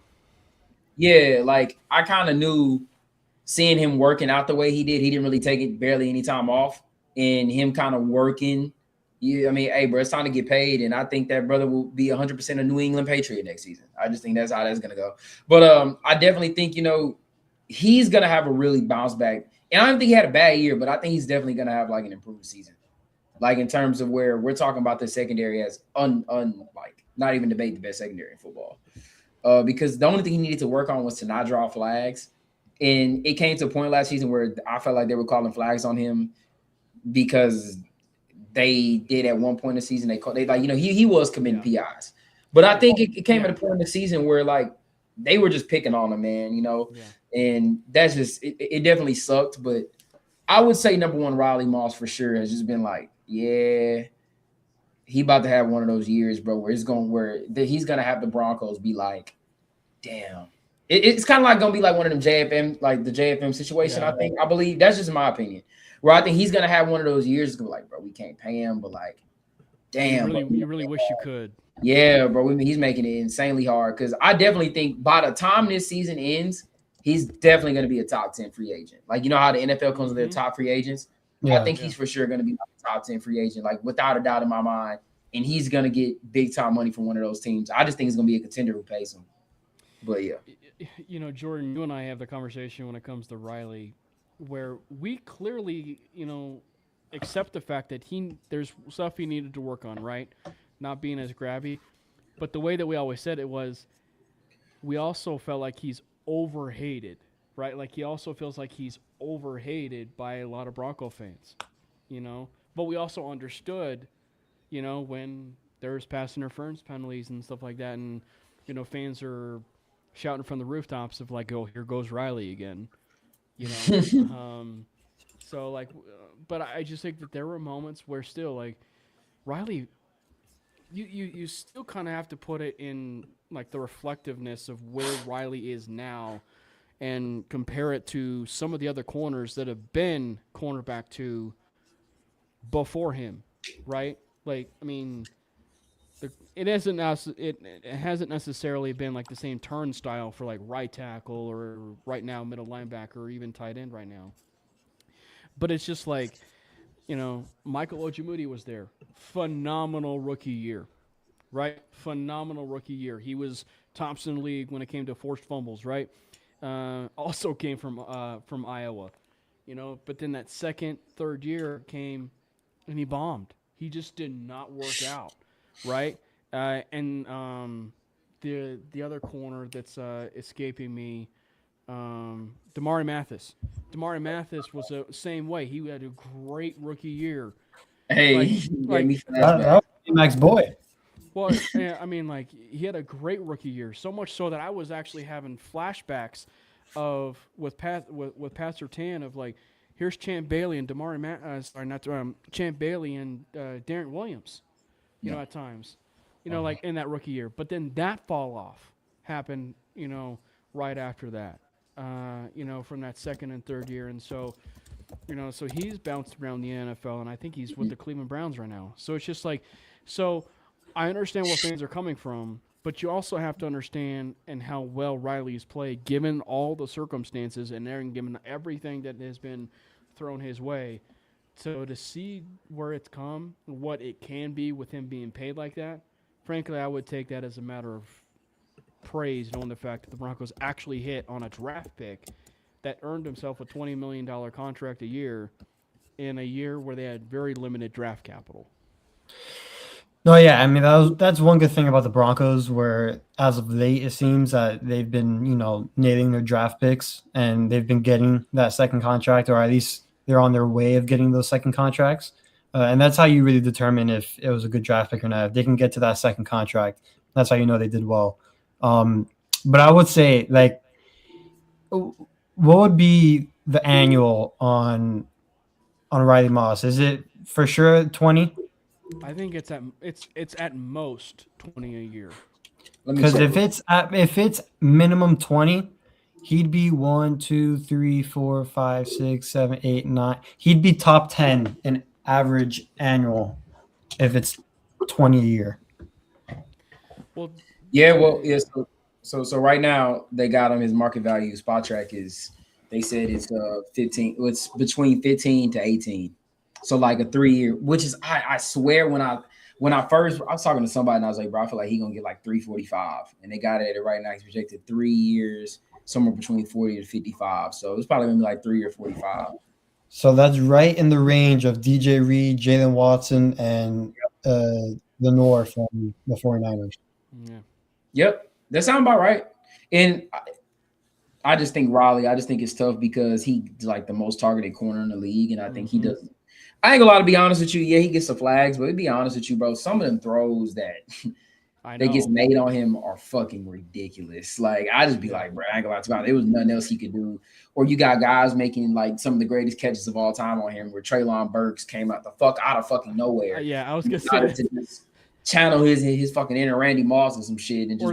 Yeah, like I kind of knew seeing him working out the way he did. He didn't really take it barely any time off, and him kind of working. Yeah, I mean, hey, bro, it's time to get paid, and I think that brother will be 100% a New England Patriot next season. I just think that's how that's gonna go. But I definitely think he's gonna have a really bounce back, and I don't think he had a bad year, but I think he's definitely gonna have like an improved season, like in terms of where we're talking about the secondary as like not even debate the best secondary in football. Because the only thing he needed to work on was to not draw flags. And it came to a point last season where I felt like they were calling flags on him because they did at one point in the season. He was committing PIs. But I think it came at a point in the season where like they were just picking on him, man, and that's just it definitely sucked. But I would say number one, Riley Moss for sure has just been like, yeah. He about to have one of those years, bro, where he's gonna have the Broncos be like, damn. It's kind of like gonna be like one of them JFM, like the JFM situation. Yeah. I believe that's just my opinion. Where I think he's gonna have one of those years, gonna be like, bro, we can't pay him, but like, damn, you really wish you could. Yeah, bro, he's making it insanely hard because I definitely think by the time this season ends, he's definitely gonna be a top 10 free agent. Like how the NFL comes with their top free agents. Yeah, I think he's for sure going to be a top 10 free agent, like without a doubt in my mind. And he's going to get big time money from one of those teams. I just think it's going to be a contender who pays him. But yeah. Jordan, you and I have the conversation when it comes to Riley, where we clearly, accept the fact that there's stuff he needed to work on, right? Not being as grabby. But the way that we always said it was, we also felt like he's overhated. Right, like he also feels like he's overhated by a lot of Bronco fans, But we also understood, when there's pass interference penalties and stuff like that, and fans are shouting from the rooftops of like, "Oh, here goes Riley again," you know. So like, but I just think that there were moments where still like Riley, you still kind of have to put it in like the reflectiveness of where Riley is now and compare it to some of the other corners that have been cornerback two before him, right? Like, I mean, it hasn't necessarily been like the same turnstile for like right tackle or right now middle linebacker or even tight end right now. But it's just like, Michael Ojemudia was there. Phenomenal rookie year, right? Phenomenal rookie year. He was tops in the league when it came to forced fumbles, right? Also came from Iowa, But then that second, third year came, and he bombed. He just did not work out, right? And the other corner that's escaping me, Damari Mathis. Damari Mathis was the same way. He had a great rookie year. Hey, Like- gave like- me That flashbacks. was Max boy. Well, I mean, like he had a great rookie year, so much so that I was actually having flashbacks of with Pastor Tan of like, here's Champ Bailey and Champ Bailey and Darren Williams, at times, like in that rookie year. But then that fall off happened, right after that, from that second and third year, and so. So he's bounced around the NFL, and I think he's with the Cleveland Browns right now. So it's just like, so I understand where fans are coming from, but you also have to understand and how well Riley's played, given all the circumstances and given everything that has been thrown his way. So to see where it's come, what it can be with him being paid like that, frankly, I would take that as a matter of praise, knowing the fact that the Broncos actually hit on a draft pick that earned himself a $20 million contract a year in a year where they had very limited draft capital. No, yeah, I mean that's one good thing about the Broncos, where as of late it seems that they've been nailing their draft picks and they've been getting that second contract, or at least they're on their way of getting those second contracts, and that's how you really determine if it was a good draft pick or not. If they can get to that second contract, that's how you know they did well. But I would say, like, what would be the annual on Riley Moss? Is it for sure 20? I think it's at most 20 a year. Because if it's minimum 20, he'd be 1, 2, 3, 4, 5, 6, 7, 8, 9. He'd be top 10 in average annual if it's 20 a year. Well, So right now they got him. His market value spot track is, they said it's 15. It's between 15 to 18. So like a 3-year, which is I swear when I was talking to somebody and I was like, bro, I feel like he's gonna get like 345, and they got it right now. He's projected 3 years, somewhere between 40 to 55. So it's probably gonna be like 3 or 45. So that's right in the range of DJ Reed, Jalen Watson, and Lenore from the 49ers. Yeah. Yep, that sounds about right. And I just think Raleigh, I just think it's tough because he's like the most targeted corner in the league, and I think he does. I ain't gonna lie, to be honest with you. Yeah, he gets the flags, but to be honest with you, bro, some of them throws that gets made on him are fucking ridiculous. Like, I just be like, bro, I ain't gonna lie to you, there was nothing else he could do. Or you got guys making like some of the greatest catches of all time on him, where Treylon Burks came out of fucking nowhere. Yeah, I was gonna say. To just channel his fucking inner Randy Moss or some shit, and just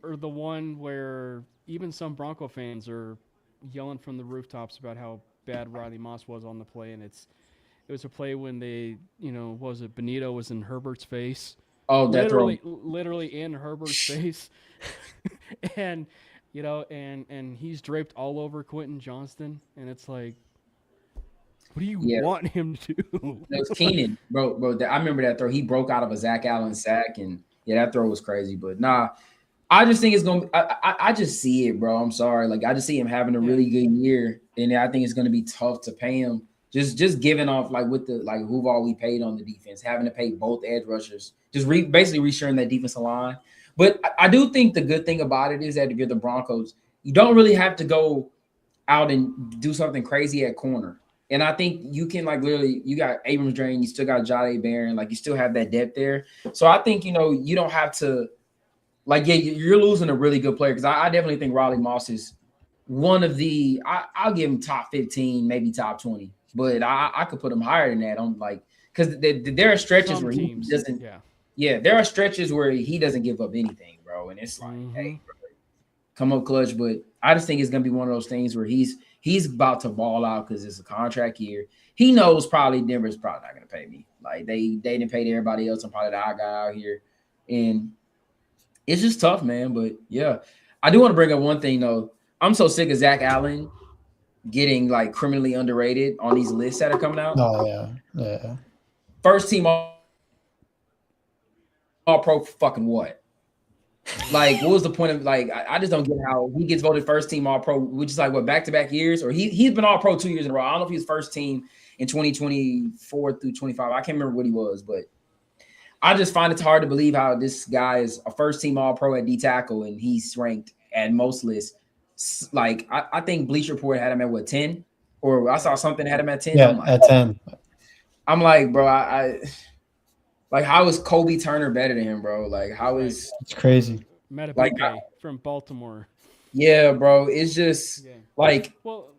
or the one where even some Bronco fans are yelling from the rooftops about how bad Riley Moss was on the play, and it was a play when they, Benito was in Herbert's face. Oh, literally in Herbert's face, and and he's draped all over Quentin Johnston, and it's like, what do you want him to do? It was Keenan, bro. I remember that throw. He broke out of a Zach Allen sack, and that throw was crazy. But nah, I just think it's gonna. I just see it, bro. I'm sorry, like I just see him having a really good year, and I think it's gonna be tough to pay him. Just giving off like with the who've all we paid on the defense, having to pay both edge rushers, just basically reshoring that defensive line. But I do think the good thing about it is that if you're the Broncos, you don't really have to go out and do something crazy at corner. And I think you can literally, you got Abrams Drain, you still got Jade Barron, you still have that depth there. So I think, you don't have to like, yeah, you're losing a really good player because I definitely think Riley Moss is one of the. I'll give him top 15, maybe top 20, but I could put him higher than that. On like because there are stretches Some where teams, he doesn't. yeah. Yeah, there are stretches where he doesn't give up anything, bro, and it's like, hey, bro, come up clutch. But I just think it's gonna be one of those things where he's about to ball out because it's a contract year. He knows probably Denver's probably not gonna pay me. Like they didn't pay everybody else. I'm probably the odd guy out here, and it's just tough, man. But yeah, I do want to bring up one thing though. I'm so sick of Zach Allen getting like criminally underrated on these lists that are coming out. Oh yeah. First team all pro for fucking what? Like, what was the point of like? I just don't get how he gets voted first team all pro, which is like what back-to-back years, or he's been all pro 2 years in a row. I don't know if he was first team in 2024 through 25. I can't remember what he was, but I just find it hard to believe how this guy is a first team all pro at D tackle and he's ranked at most lists. Like, I think Bleacher Report had him at what 10, or I saw something had him at 10. Yeah, at 10. I'm like, bro, I like, how is Kobe Turner better than him, bro? Like, how is It's crazy. Metabuke from Baltimore. Yeah, bro. It's just like, well,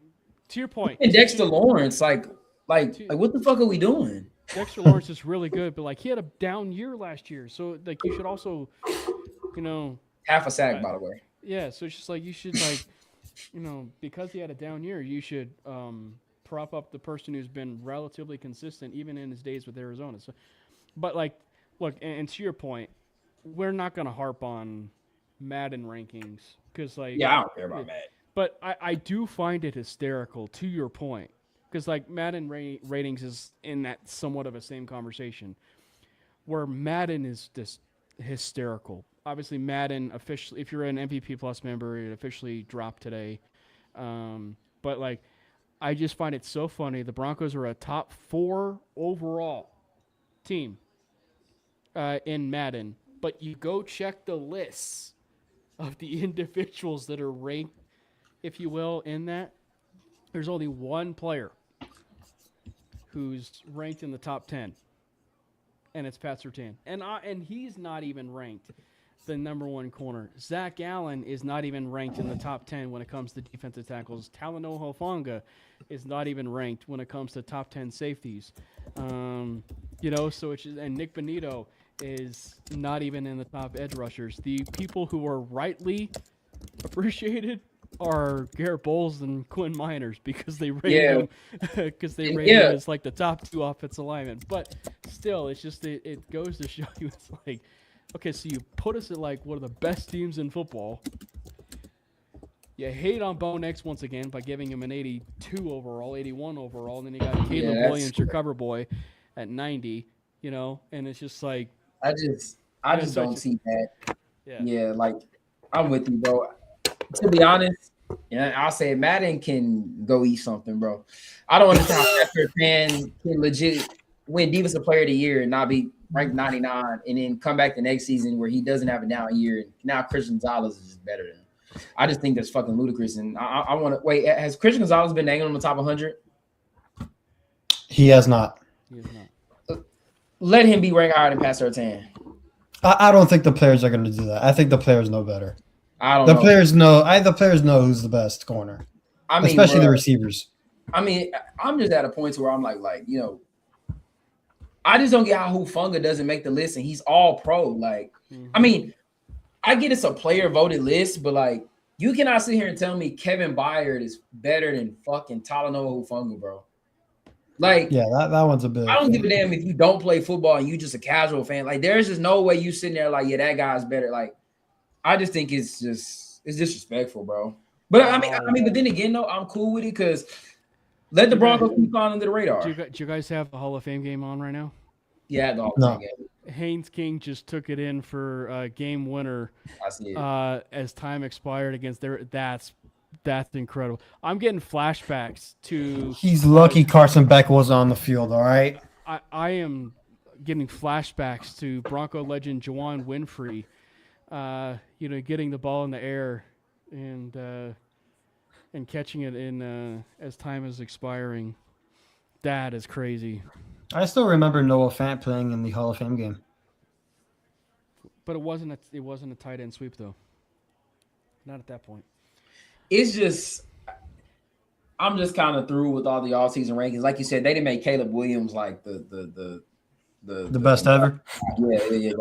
to your point, and Dexter Lawrence, like what the fuck are we doing? Dexter Lawrence is really good, but like he had a down year last year, so like you should also, half a sack, by the way. Yeah, so it's just like you should like, because he had a down year, you should prop up the person who's been relatively consistent even in his days with Arizona. So, but like, look, and to your point, we're not gonna harp on Madden rankings because like, yeah, I don't care about Madden. But I do find it hysterical to your point because like Madden ratings is in that somewhat of a same conversation where Madden is just hysterical. Obviously, Madden officially, if you're an MVP Plus member, it officially dropped today. But like, I just find it so funny. The Broncos are a top 4 overall team in Madden, but you go check the lists of the individuals that are ranked, if you will, in that. There's only one player who's ranked in the top 10, and it's Pat Surtain. And he's not even ranked the number 1 corner. Zach Allen is not even ranked in the top 10 when it comes to defensive tackles. Talanoa Hufanga is not even ranked when it comes to top 10 safeties. So it's just, and Nick Bonito is not even in the top edge rushers. The people who are rightly appreciated are Garrett Bowles and Quinn Miners because they rate him as like the top 2 offensive linemen. But still, it's just it goes to show you it's like, okay, so you put us at like one of the best teams in football. You hate on Bo Nix once again by giving him an 82 overall, 81 overall, and then you got Caleb Williams, your cover boy, at 90. And it's just like I just don't see that. Yeah, like I'm with you, bro. To be honest, I'll say Madden can go eat something, bro. I don't understand how Pat Surtain can legit win Defensive Player of the Year and not be ranked 99, and then come back the next season where he doesn't have a down year. And now Christian Gonzalez is just better than him. I just think that's fucking ludicrous. And I want to wait. Has Christian Gonzalez been named on the top 100? He has not. Let him be ranked higher than Pat Surtain. I don't think the players are going to do that. I think the players know better. I don't know. The players know who's the best corner. I mean, especially the receivers. I mean, I'm just at a point where I'm like, I just don't get how Hufanga doesn't make the list, and he's all pro. Like, I mean, I get it's a player voted list, but like, you cannot sit here and tell me Kevin Byard is better than fucking Talanoa Hufanga, bro. Like, yeah, that one's a bit. I don't give a damn if you don't play football and you just a casual fan. Like, there's just no way you sitting there like, yeah, that guy's better. Like, I just think it's disrespectful, bro. But I mean, but then again, though, I'm cool with it because let the Broncos keep flying under the radar. Do you guys have the Hall of Fame game on right now? Yeah, the Hall of Fame game. Haynes King just took it in for game winner. I see it. As time expired against their. That's incredible. I'm getting flashbacks to. He's lucky Carson Beck was on the field. All right. I am getting flashbacks to Bronco legend Juwan Winfrey. Getting the ball in the air and catching it in as time is expiring. That is crazy. I still remember Noah Fant playing in the Hall of Fame game. But it wasn't a tight end sweep though. Not at that point. It's just I'm just kind of through with all the offseason rankings. Like you said, they didn't make Caleb Williams like the best ever. Yeah.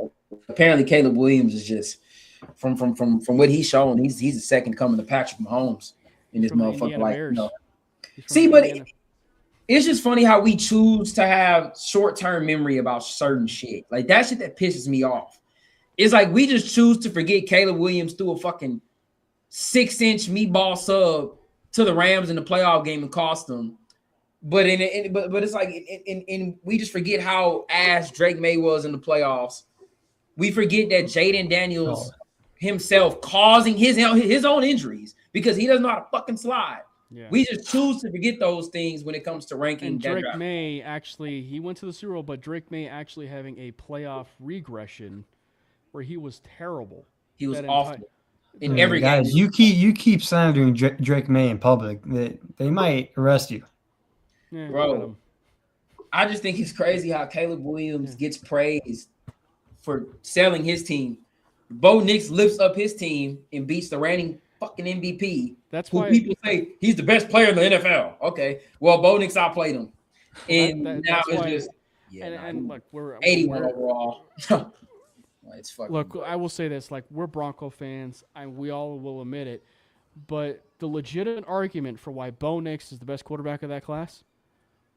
Apparently, Caleb Williams is just from what he's shown. He's the second coming to Patrick Mahomes in this From the motherfucker. Indiana Like, Bears. He's from see, but Indiana. it's just funny how we choose to have short-term memory about certain shit. Like that shit that pisses me off. It's like we just choose to forget Caleb Williams threw a fucking 6-inch meatball sub to the Rams in the playoff game and cost them. But but it's like we just forget how ass Drake May was in the playoffs. We forget that Jaden Daniels himself causing his own injuries because he doesn't know how to fucking slide. Yeah. We just choose to forget those things when it comes to ranking. And Drake May actually, he went to the Super Bowl, but Drake May actually having a playoff regression where he was terrible. He was awful in every game. Guys, you keep slandering Drake May in public. They might arrest you. Yeah, bro, I just think it's crazy how Caleb Williams gets praised for selling his team. Bo Nix lifts up his team and beats the reigning fucking MVP. That's who why people say he's the best player in the NFL. Okay, well, Bo Nix outplayed him, and now it's just and look, we're 81 overall. It's fucking. Look, I will say this: like we're Bronco fans, and we all will admit it. But the legitimate argument for why Bo Nix is the best quarterback of that class,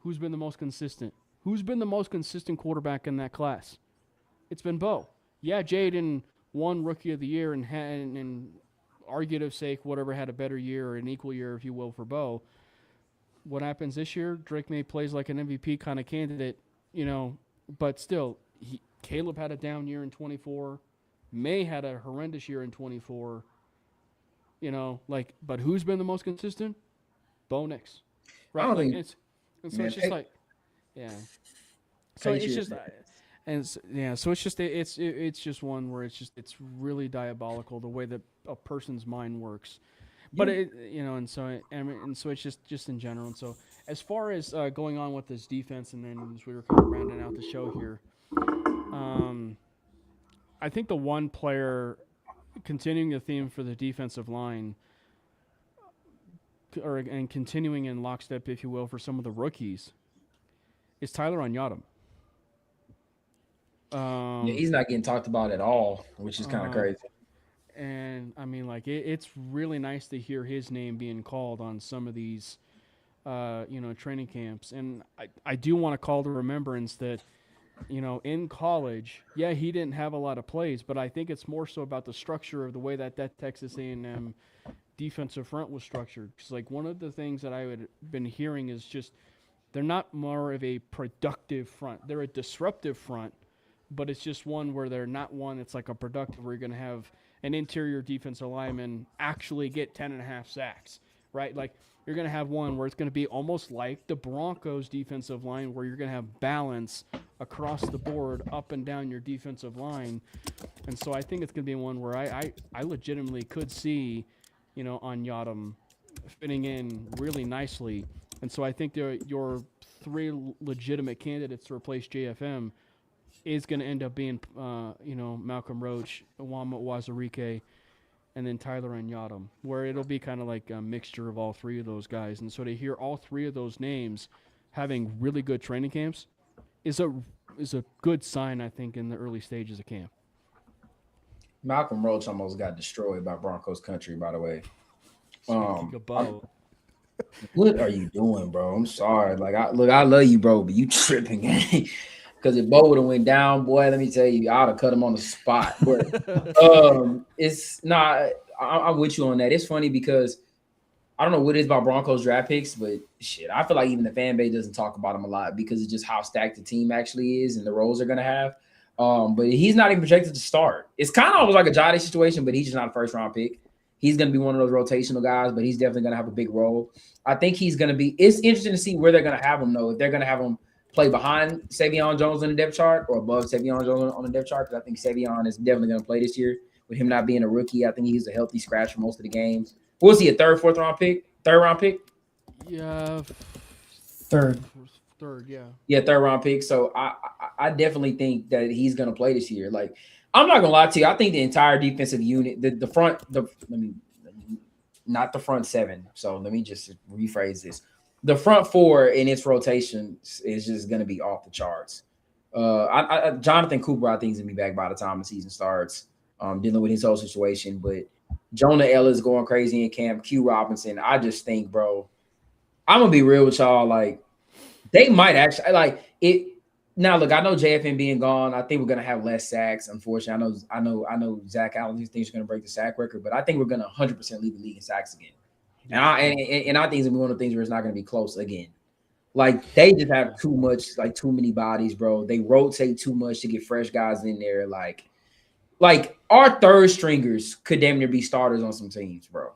who's been the most consistent? Who's been the most consistent quarterback in that class? It's been Bo. Yeah, Jaden won Rookie of the Year and argumentative sake, whatever, had a better year or an equal year, if you will, for Bo. What happens this year? Drake May plays like an MVP kind of candidate, but still, Caleb had a down year in 24. May had a horrendous year in 24. But who's been the most consistent? Bo Nix. Right? I don't think it's just like, yeah. So it's just, so it's just one where it's really diabolical the way that a person's mind works. But so it's just in general. And so as far as going on with this defense, and then as we were kind of rounding out the show here, I think the one player, continuing the theme for the defensive line, and continuing in lockstep, if you will, for some of the rookies, is Tyler Onyadam. He's not getting talked about at all, which is kind of crazy. And I mean, like it's really nice to hear his name being called on some of these, training camps. And I do want to call to remembrance that, in college, he didn't have a lot of plays, but I think it's more so about the structure of the way that Texas A&M defensive front was structured. Because like one of the things that I had been hearing is just they're not more of a productive front; they're a disruptive front. But it's just one where they're not one that's like a productive where you're going to have an interior defensive lineman actually get 10.5 sacks, right? Like you're going to have one where it's going to be almost like the Broncos defensive line where you're going to have balance across the board up and down your defensive line. And so I think it's going to be one where I legitimately could see, Onyadam fitting in really nicely. And so I think your three legitimate candidates to replace JFM is going to end up being, Malcolm Roach, Iwama Wazirike, and then Tyler Onyadam, where it'll be kind of like a mixture of all three of those guys. And so to hear all three of those names having really good training camps is a good sign, I think, in the early stages of camp. Malcolm Roach almost got destroyed by Broncos country, by the way. What are you doing, bro? I'm sorry. Like, I love you, bro, but you tripping, because if Bo would have went down, boy, let me tell you, I'd have cut him on the spot. But it's not. I'm with you on that. It's funny because I don't know what it is about Broncos draft picks, but shit, I feel like even the fan base doesn't talk about him a lot because it's just how stacked the team actually is and the roles they're gonna have. But he's not even projected to start. It's kind of almost like a Jody situation, but he's just not a first round pick. He's going to be one of those rotational guys, but he's definitely going to have a big role. I think he's going to be – it's interesting to see where they're going to have him, though. If they're going to have him play behind Savion Jones on the depth chart or above Savion Jones on the depth chart, because I think Savion is definitely going to play this year. With him not being a rookie, I think he's a healthy scratch for most of the games. What was he, a third round pick? Yeah. Third. Third, yeah. Yeah, third round pick. So I definitely think that he's gonna play this year. Like, I'm not gonna lie to you. I think the entire defensive unit, the front, not the front seven. So let me just rephrase this. The front four in its rotation is just gonna be off the charts. Jonathan Cooper, I think, is gonna be back by the time the season starts. Dealing with his whole situation, but Jonah Ellis going crazy in camp. Q Robinson, I just think, bro, I'm gonna be real with y'all. Like, they might actually like it. Now, look, I know JFN being gone, I think we're gonna have less sacks. Unfortunately, I know Zach Allen thinks he's gonna break the sack record, but I think we're gonna 100% lead the league in sacks again. And I think it's gonna be one of the things where it's not gonna be close again. Like, they just have too many bodies, bro. They rotate too much to get fresh guys in there. Like our third stringers could damn near be starters on some teams, bro.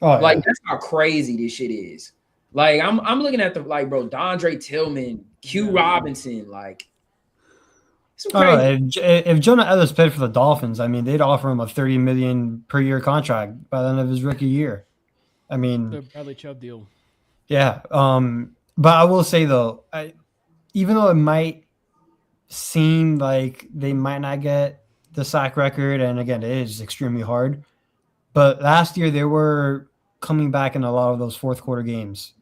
Oh, Like, yeah. that's how crazy this shit is. Like, I'm looking at bro, Dondre Tillman, Q Robinson, like, it's crazy. If Jonah Ellis played for the Dolphins, I mean, they'd offer him a $30 million per year contract by the end of his rookie year. I mean, The Bradley Chubb deal. yeah. But I will say though, even though it might seem like they might not get the sack record, and again, it is extremely hard. But last year they were coming back in a lot of those fourth quarter games.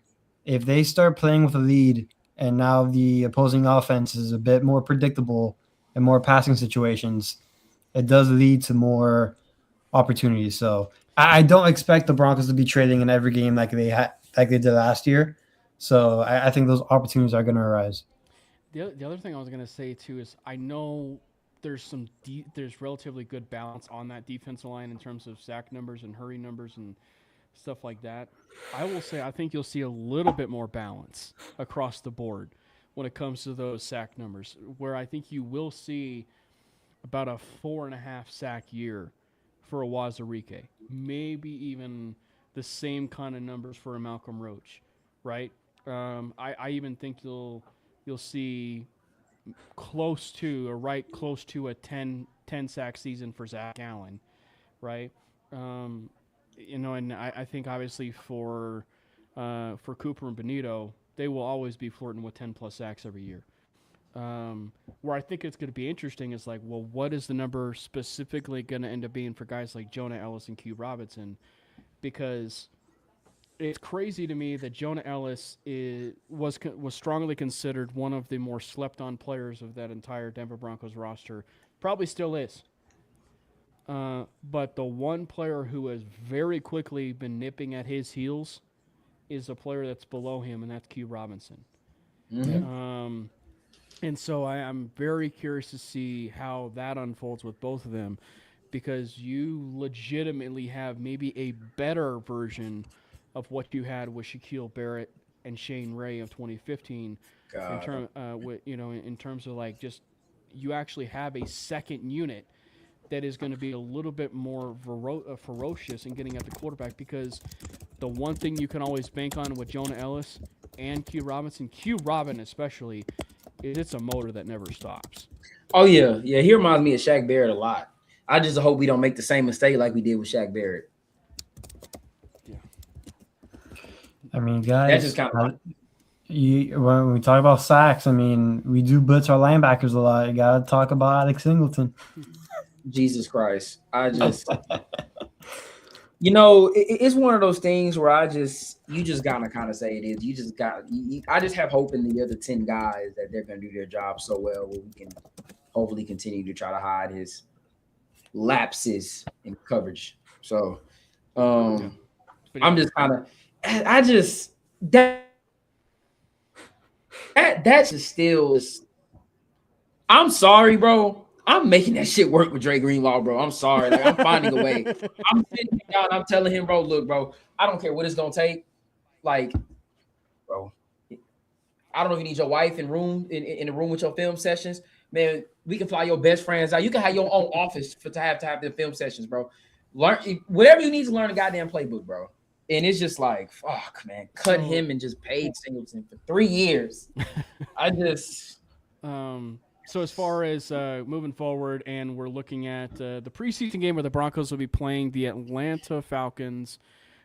If they start playing with a lead, and now the opposing offense is a bit more predictable and more passing situations, it does lead to more opportunities. So I don't expect the Broncos to be trading in every game like they did last year. So I think those opportunities are going to arise. The other thing I was going to say too is I know there's there's relatively good balance on that defensive line in terms of sack numbers and hurry numbers and stuff like that. I will say I think you'll see a little bit more balance across the board when it comes to those sack numbers, where I think you will see about a 4.5 sack year for a Wazirike, maybe even the same kind of numbers for a Malcolm Roach, right? I even think you'll see close to a 10 sack season for Zach Allen, right? And I think obviously for Cooper and Benito, they will always be flirting with 10 plus sacks every year. Where I think it's going to be interesting is like, well, what is the number specifically going to end up being for guys like Jonah Ellis and Q Robinson? Because it's crazy to me that Jonah Ellis was strongly considered one of the more slept-on players of that entire Denver Broncos roster. Probably still is. But the one player who has very quickly been nipping at his heels is a player that's below him, and that's Q Robinson. Mm-hmm. And so I'm very curious to see how that unfolds with both of them, because you legitimately have maybe a better version of what you had with Shaquille Barrett and Shane Ray of 2015 in terms of like just you actually have a second unit that is going to be a little bit more ferocious in getting at the quarterback, because the one thing you can always bank on with Jonah Ellis and Q Robin especially, is it's a motor that never stops. Oh, yeah. Yeah, he reminds me of Shaq Barrett a lot. I just hope we don't make the same mistake like we did with Shaq Barrett. Yeah. I mean, guys, That's just kind of when we talk about sacks, I mean, we do blitz our linebackers a lot. You got to talk about Alex Singleton. Jesus Christ. It's one of those things where you just gotta kind of say it is. I just have hope in the other 10 guys that they're gonna do their job so well where we can hopefully continue to try to hide his lapses in coverage. So I'm just kind of that's just still I'm sorry, bro. I'm making that shit work with Dre Greenlaw, bro. I'm sorry. Like, I'm finding a way. I'm sitting down. I'm telling him, bro, look, bro, I don't care what it's gonna take. Like, bro, I don't know if you need your wife in the room with your film sessions, man. We can fly your best friends out. You can have your own office to have the film sessions, bro. Learn whatever you need to learn a goddamn playbook, bro. And it's just like, fuck, man, cut him and just paid Singleton for 3 years. So as far as moving forward, and we're looking at the preseason game where the Broncos will be playing the Atlanta Falcons,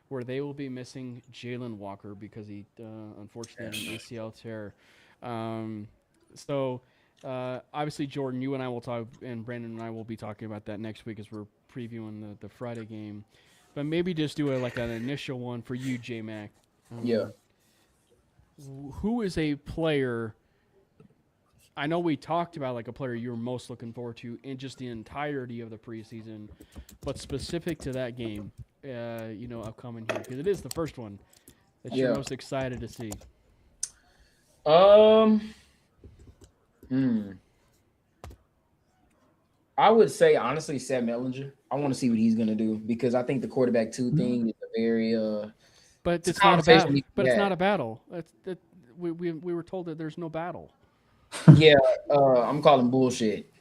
where they will be missing Jalen Walker because he unfortunately had an ACL tear. So obviously, Jordan, you and I will talk, and Brandon and I will be talking about that next week as we're previewing the Friday game. But maybe just do like an initial one for you, J Mac. Yeah. Who is a player? I know we talked about like a player you were most looking forward to in just the entirety of the preseason, but specific to that game, upcoming here because it is the first one that you're most excited to see. I would say honestly, Sam Ellinger. I want to see what he's gonna do because I think the quarterback 2 thing is a very But it's not a battle. But it's not a battle. We were told that there's no battle. Yeah, I'm calling bullshit.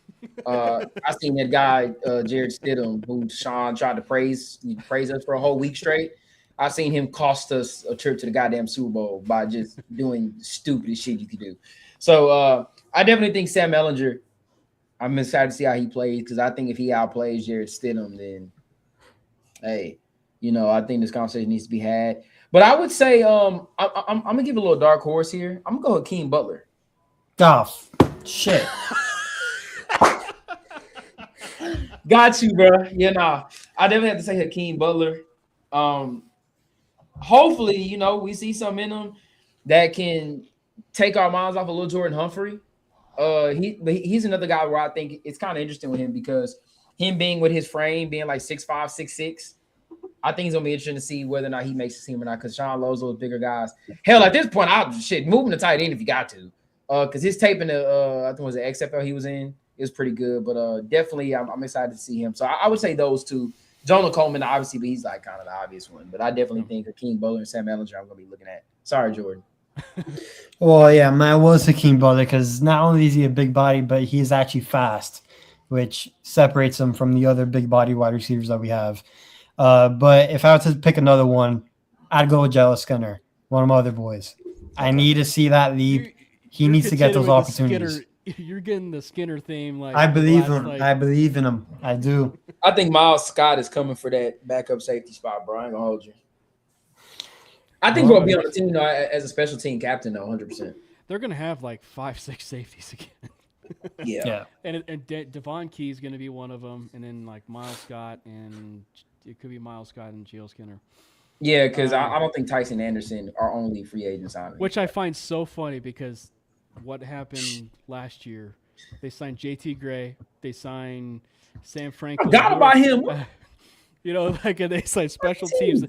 I seen that guy Jared Stidham, who Sean tried to praise us for a whole week straight. I seen him cost us a trip to the goddamn Super Bowl by just doing stupid shit you could do. So I definitely think Sam Ellinger. I'm excited to see how he plays because I think if he outplays Jared Stidham, then hey, I think this conversation needs to be had. But I would say I'm gonna give a little dark horse here. I'm gonna go with Hakeem Butler. Oh, shit. Got you, bro. I definitely have to say Hakeem Butler. Hopefully, we see something in him that can take our minds off a little Jordan Humphrey. He's another guy where I think it's kind of interesting with him because him being with his frame, being like 6'5", 6'6", I think it's gonna be interesting to see whether or not he makes the team or not. Because Sean loves those bigger guys. Hell, at this point, I'll moving to tight end if you got to. Because his tape in the I think it was the XFL he was in is pretty good. But definitely, I'm excited to see him. So I would say those two. Jonah Coleman, obviously, but he's like kind of the obvious one. But I definitely think Hakeem Butler and Sam Ellinger I'm gonna be looking at. Sorry, Jordan. Well, yeah, mine was Hakeem Butler because not only is he a big body, but he's actually fast, which separates him from the other big body wide receivers that we have. But if I were to pick another one, I'd go with Jellis Skinner, one of my other boys. I need to see that leap. He needs to get those opportunities. You're getting the Skinner theme. Like I believe him. I believe in him. I do. I think Miles Scott is coming for that backup safety spot, bro. I ain't gonna hold you. I think we'll be on the team as a special team captain, though, 100%. They're gonna have like 5-6 safeties again. Yeah. And Devon Key is gonna be one of them, and then like Miles Scott, and it could be Miles Scott and J.L. Skinner. Yeah, because I don't think Tyson Anderson are only free agent signing. Which I find so funny because what happened last year, they signed J.T. Gray, they signed Sam Franklin. Forgot about him. They signed special teams.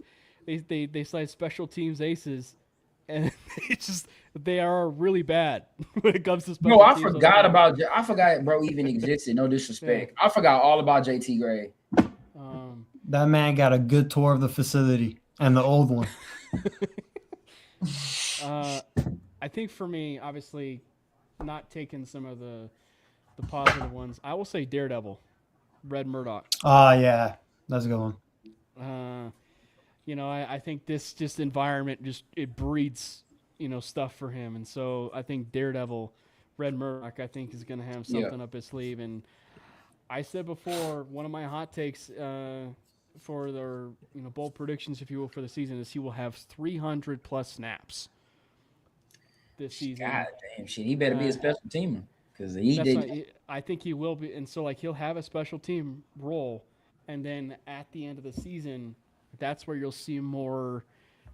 They signed special teams aces, and they are really bad when it comes to special teams. I forgot bro even existed. No disrespect. Yeah. I forgot all about JT Gray. That man got a good tour of the facility and the old one. I think for me, obviously, not taking some of the positive ones, I will say Daredevil, Red Murdoch. Yeah, that's a good one. I think this just environment it breeds stuff for him, and so I think Daredevil, Red Murdoch, I think is going to have something up his sleeve. And I said before, one of my hot takes for their bold predictions, if you will, for the season is he will have 300 plus snaps this season. God damn shit, he better be a special teamer because he did. I think he will be, and so like he'll have a special team role, and then at the end of the season, that's where you'll see more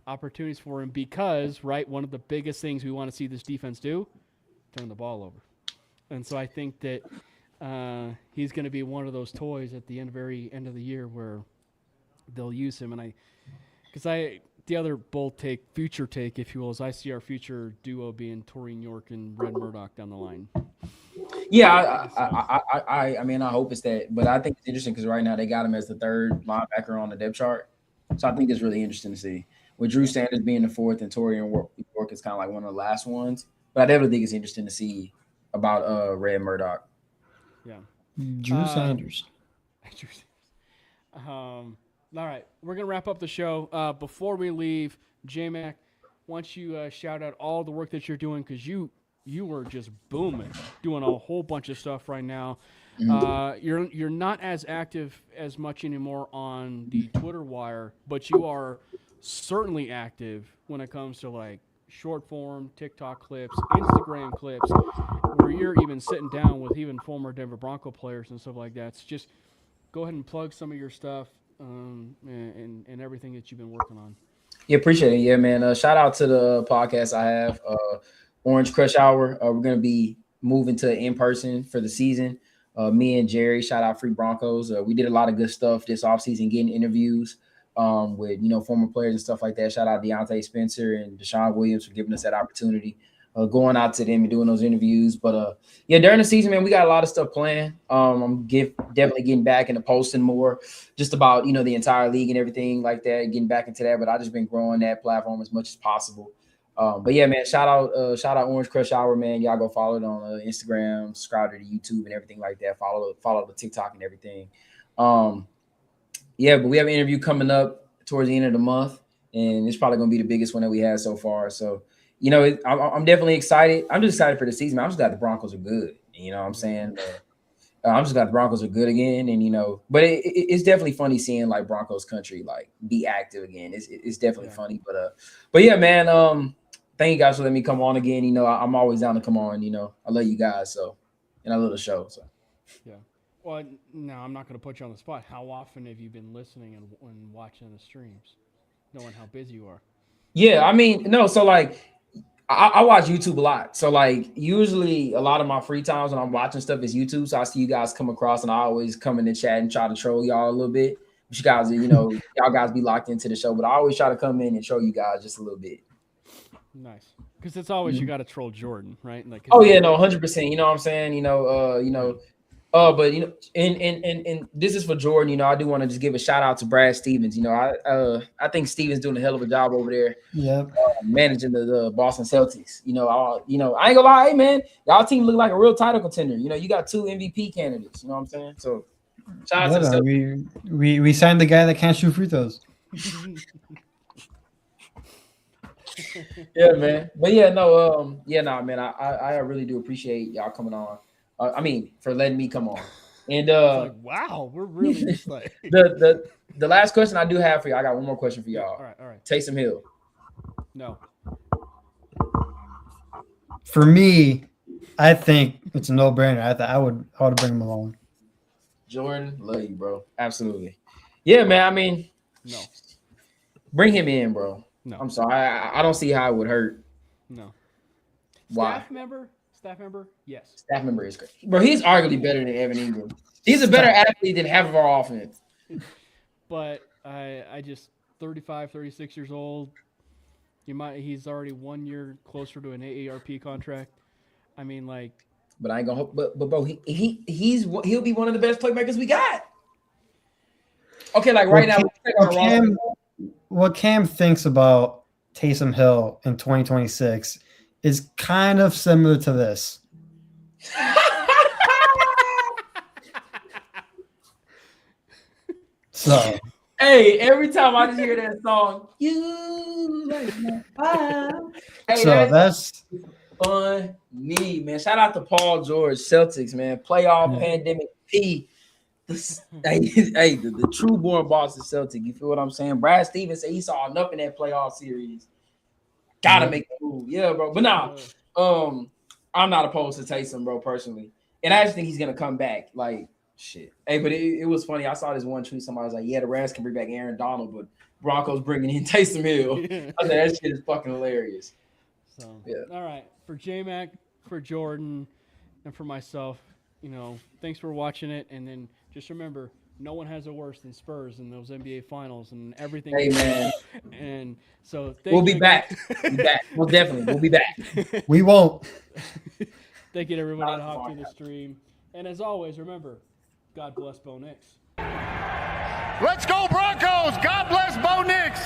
opportunities for him because, right, one of the biggest things we want to see this defense do, turn the ball over. And so I think that he's going to be one of those toys at the very end of the year where they'll use him. And the other bold take, future take, if you will, is I see our future duo being Taurine York and Red Murdoch down the line. Yeah, I mean, I hope it's that. But I think it's interesting because right now they got him as the third linebacker on the depth chart. So I think it's really interesting to see. With Drew Sanders being the fourth and Taurine York is kind of like one of the last ones. But I definitely think it's interesting to see about Red Murdoch. Yeah. Drew Sanders. All right. We're going to wrap up the show. Before we leave, J-Mac, why don't you shout out all the work that you're doing because you were just booming, doing a whole bunch of stuff right now. Mm-hmm. You're not as active as much anymore on the Twitter wire, but you are certainly active when it comes to like short form, TikTok clips, Instagram clips, where you're even sitting down with even former Denver Bronco players and stuff like that. It's just go ahead and plug some of your stuff and everything that you've been working on. Yeah, appreciate it. Yeah, man. Shout out to the podcast I have, Orange Crush Hour. We're gonna be moving to in person for the season. Me and Jerry, shout out Free Broncos. We did a lot of good stuff this offseason, getting interviews with former players and stuff like that. Shout out Deontay Spencer and Deshaun Williams for giving us that opportunity. Going out to them and doing those interviews. But yeah, during the season, man, we got a lot of stuff planned. I'm definitely getting back into posting more just about, the entire league and everything like that, getting back into that. But I just been growing that platform as much as possible. But yeah, man, shout out Orange Crush Hour, man. Y'all go follow it on Instagram, subscribe to the YouTube and everything like that. Follow the TikTok and everything. Yeah, but we have an interview coming up towards the end of the month, and it's probably going to be the biggest one that we had so far. So, I'm definitely excited. I'm just excited for the season. I'm just glad the Broncos are good. You know what I'm saying? I'm just glad the Broncos are good again. And, but it's definitely funny seeing like Broncos country, like be active again. It's definitely funny, but yeah, man, thank you guys for letting me come on again. I'm always down to come on, I love you guys. So, and I love the show. So, yeah. Well, no, I'm not going to put you on the spot. How often have you been listening and watching the streams, knowing how busy you are? Yeah, I mean, no, so like I watch YouTube a lot. So like usually a lot of my free times when I'm watching stuff is YouTube. So I see you guys come across and I always come in the chat and try to troll y'all a little bit. But you guys, y'all guys be locked into the show. But I always try to come in and show you guys just a little bit. Nice. Because it's always you got to troll Jordan, right? Like, oh yeah, no, 100%. You know what I'm saying? But and this is for Jordan. I do want to just give a shout out to Brad Stevens. I think Stevens doing a hell of a job over there. Yeah, managing the Boston Celtics. I ain't gonna lie, hey man, y'all team look like a real title contender. You got 2 MVP candidates. You know what I'm saying? So shout out to the Celtics. We signed the guy that can't shoot free throws. Yeah, man. But yeah, no, man. I really do appreciate y'all coming on. For letting me come on. And wow, we're really just like the last question I do have for you. I got one more question for y'all. All right. Taysom Hill. No. For me, I think it's a no-brainer. I would bring him along. Jordan, love you, bro. Absolutely. Yeah, man. No. Bring him in, bro. No. I'm sorry. I don't see how it would hurt. No. Why? Staff member? Yes. Staff member is great. Bro, he's arguably better than Evan Ingram. He's a better athlete than half of our offense. But I just 35, 36 years old. He's already 1 year closer to an AARP contract. I mean, like. But I ain't gonna. But bro, he'll be one of the best playmakers we got. Okay, like right now. What Cam thinks about Taysom Hill in 2026 is kind of similar to this. So, hey, every time I just hear that song, you like my vibe. Hey, so that's funny, man. Shout out to Paul George, Celtics, man. Playoff pandemic P. The true born Boston Celtic. You feel what I'm saying? Brad Stevens said he saw enough in that playoff series. Gotta make the move. Yeah, bro. But nah, I'm not opposed to Taysom, bro, personally. And I just think he's gonna come back. Like, shit. Hey, but it was funny. I saw this one tweet. Somebody was like, yeah, the Rams can bring back Aaron Donald, but Broncos bringing in Taysom Hill. I said, that shit is fucking hilarious. So, all right. For J-Mac, for Jordan, and for myself, thanks for watching it. And then just remember, no one has it worse than Spurs in those NBA finals and everything. Hey, man. And so we'll be back. We'll definitely. We'll be back. We won't. Thank you to everyone that hopped in the stream. And as always, remember, God bless Bo Nix. Let's go Broncos! God bless Bo Nix!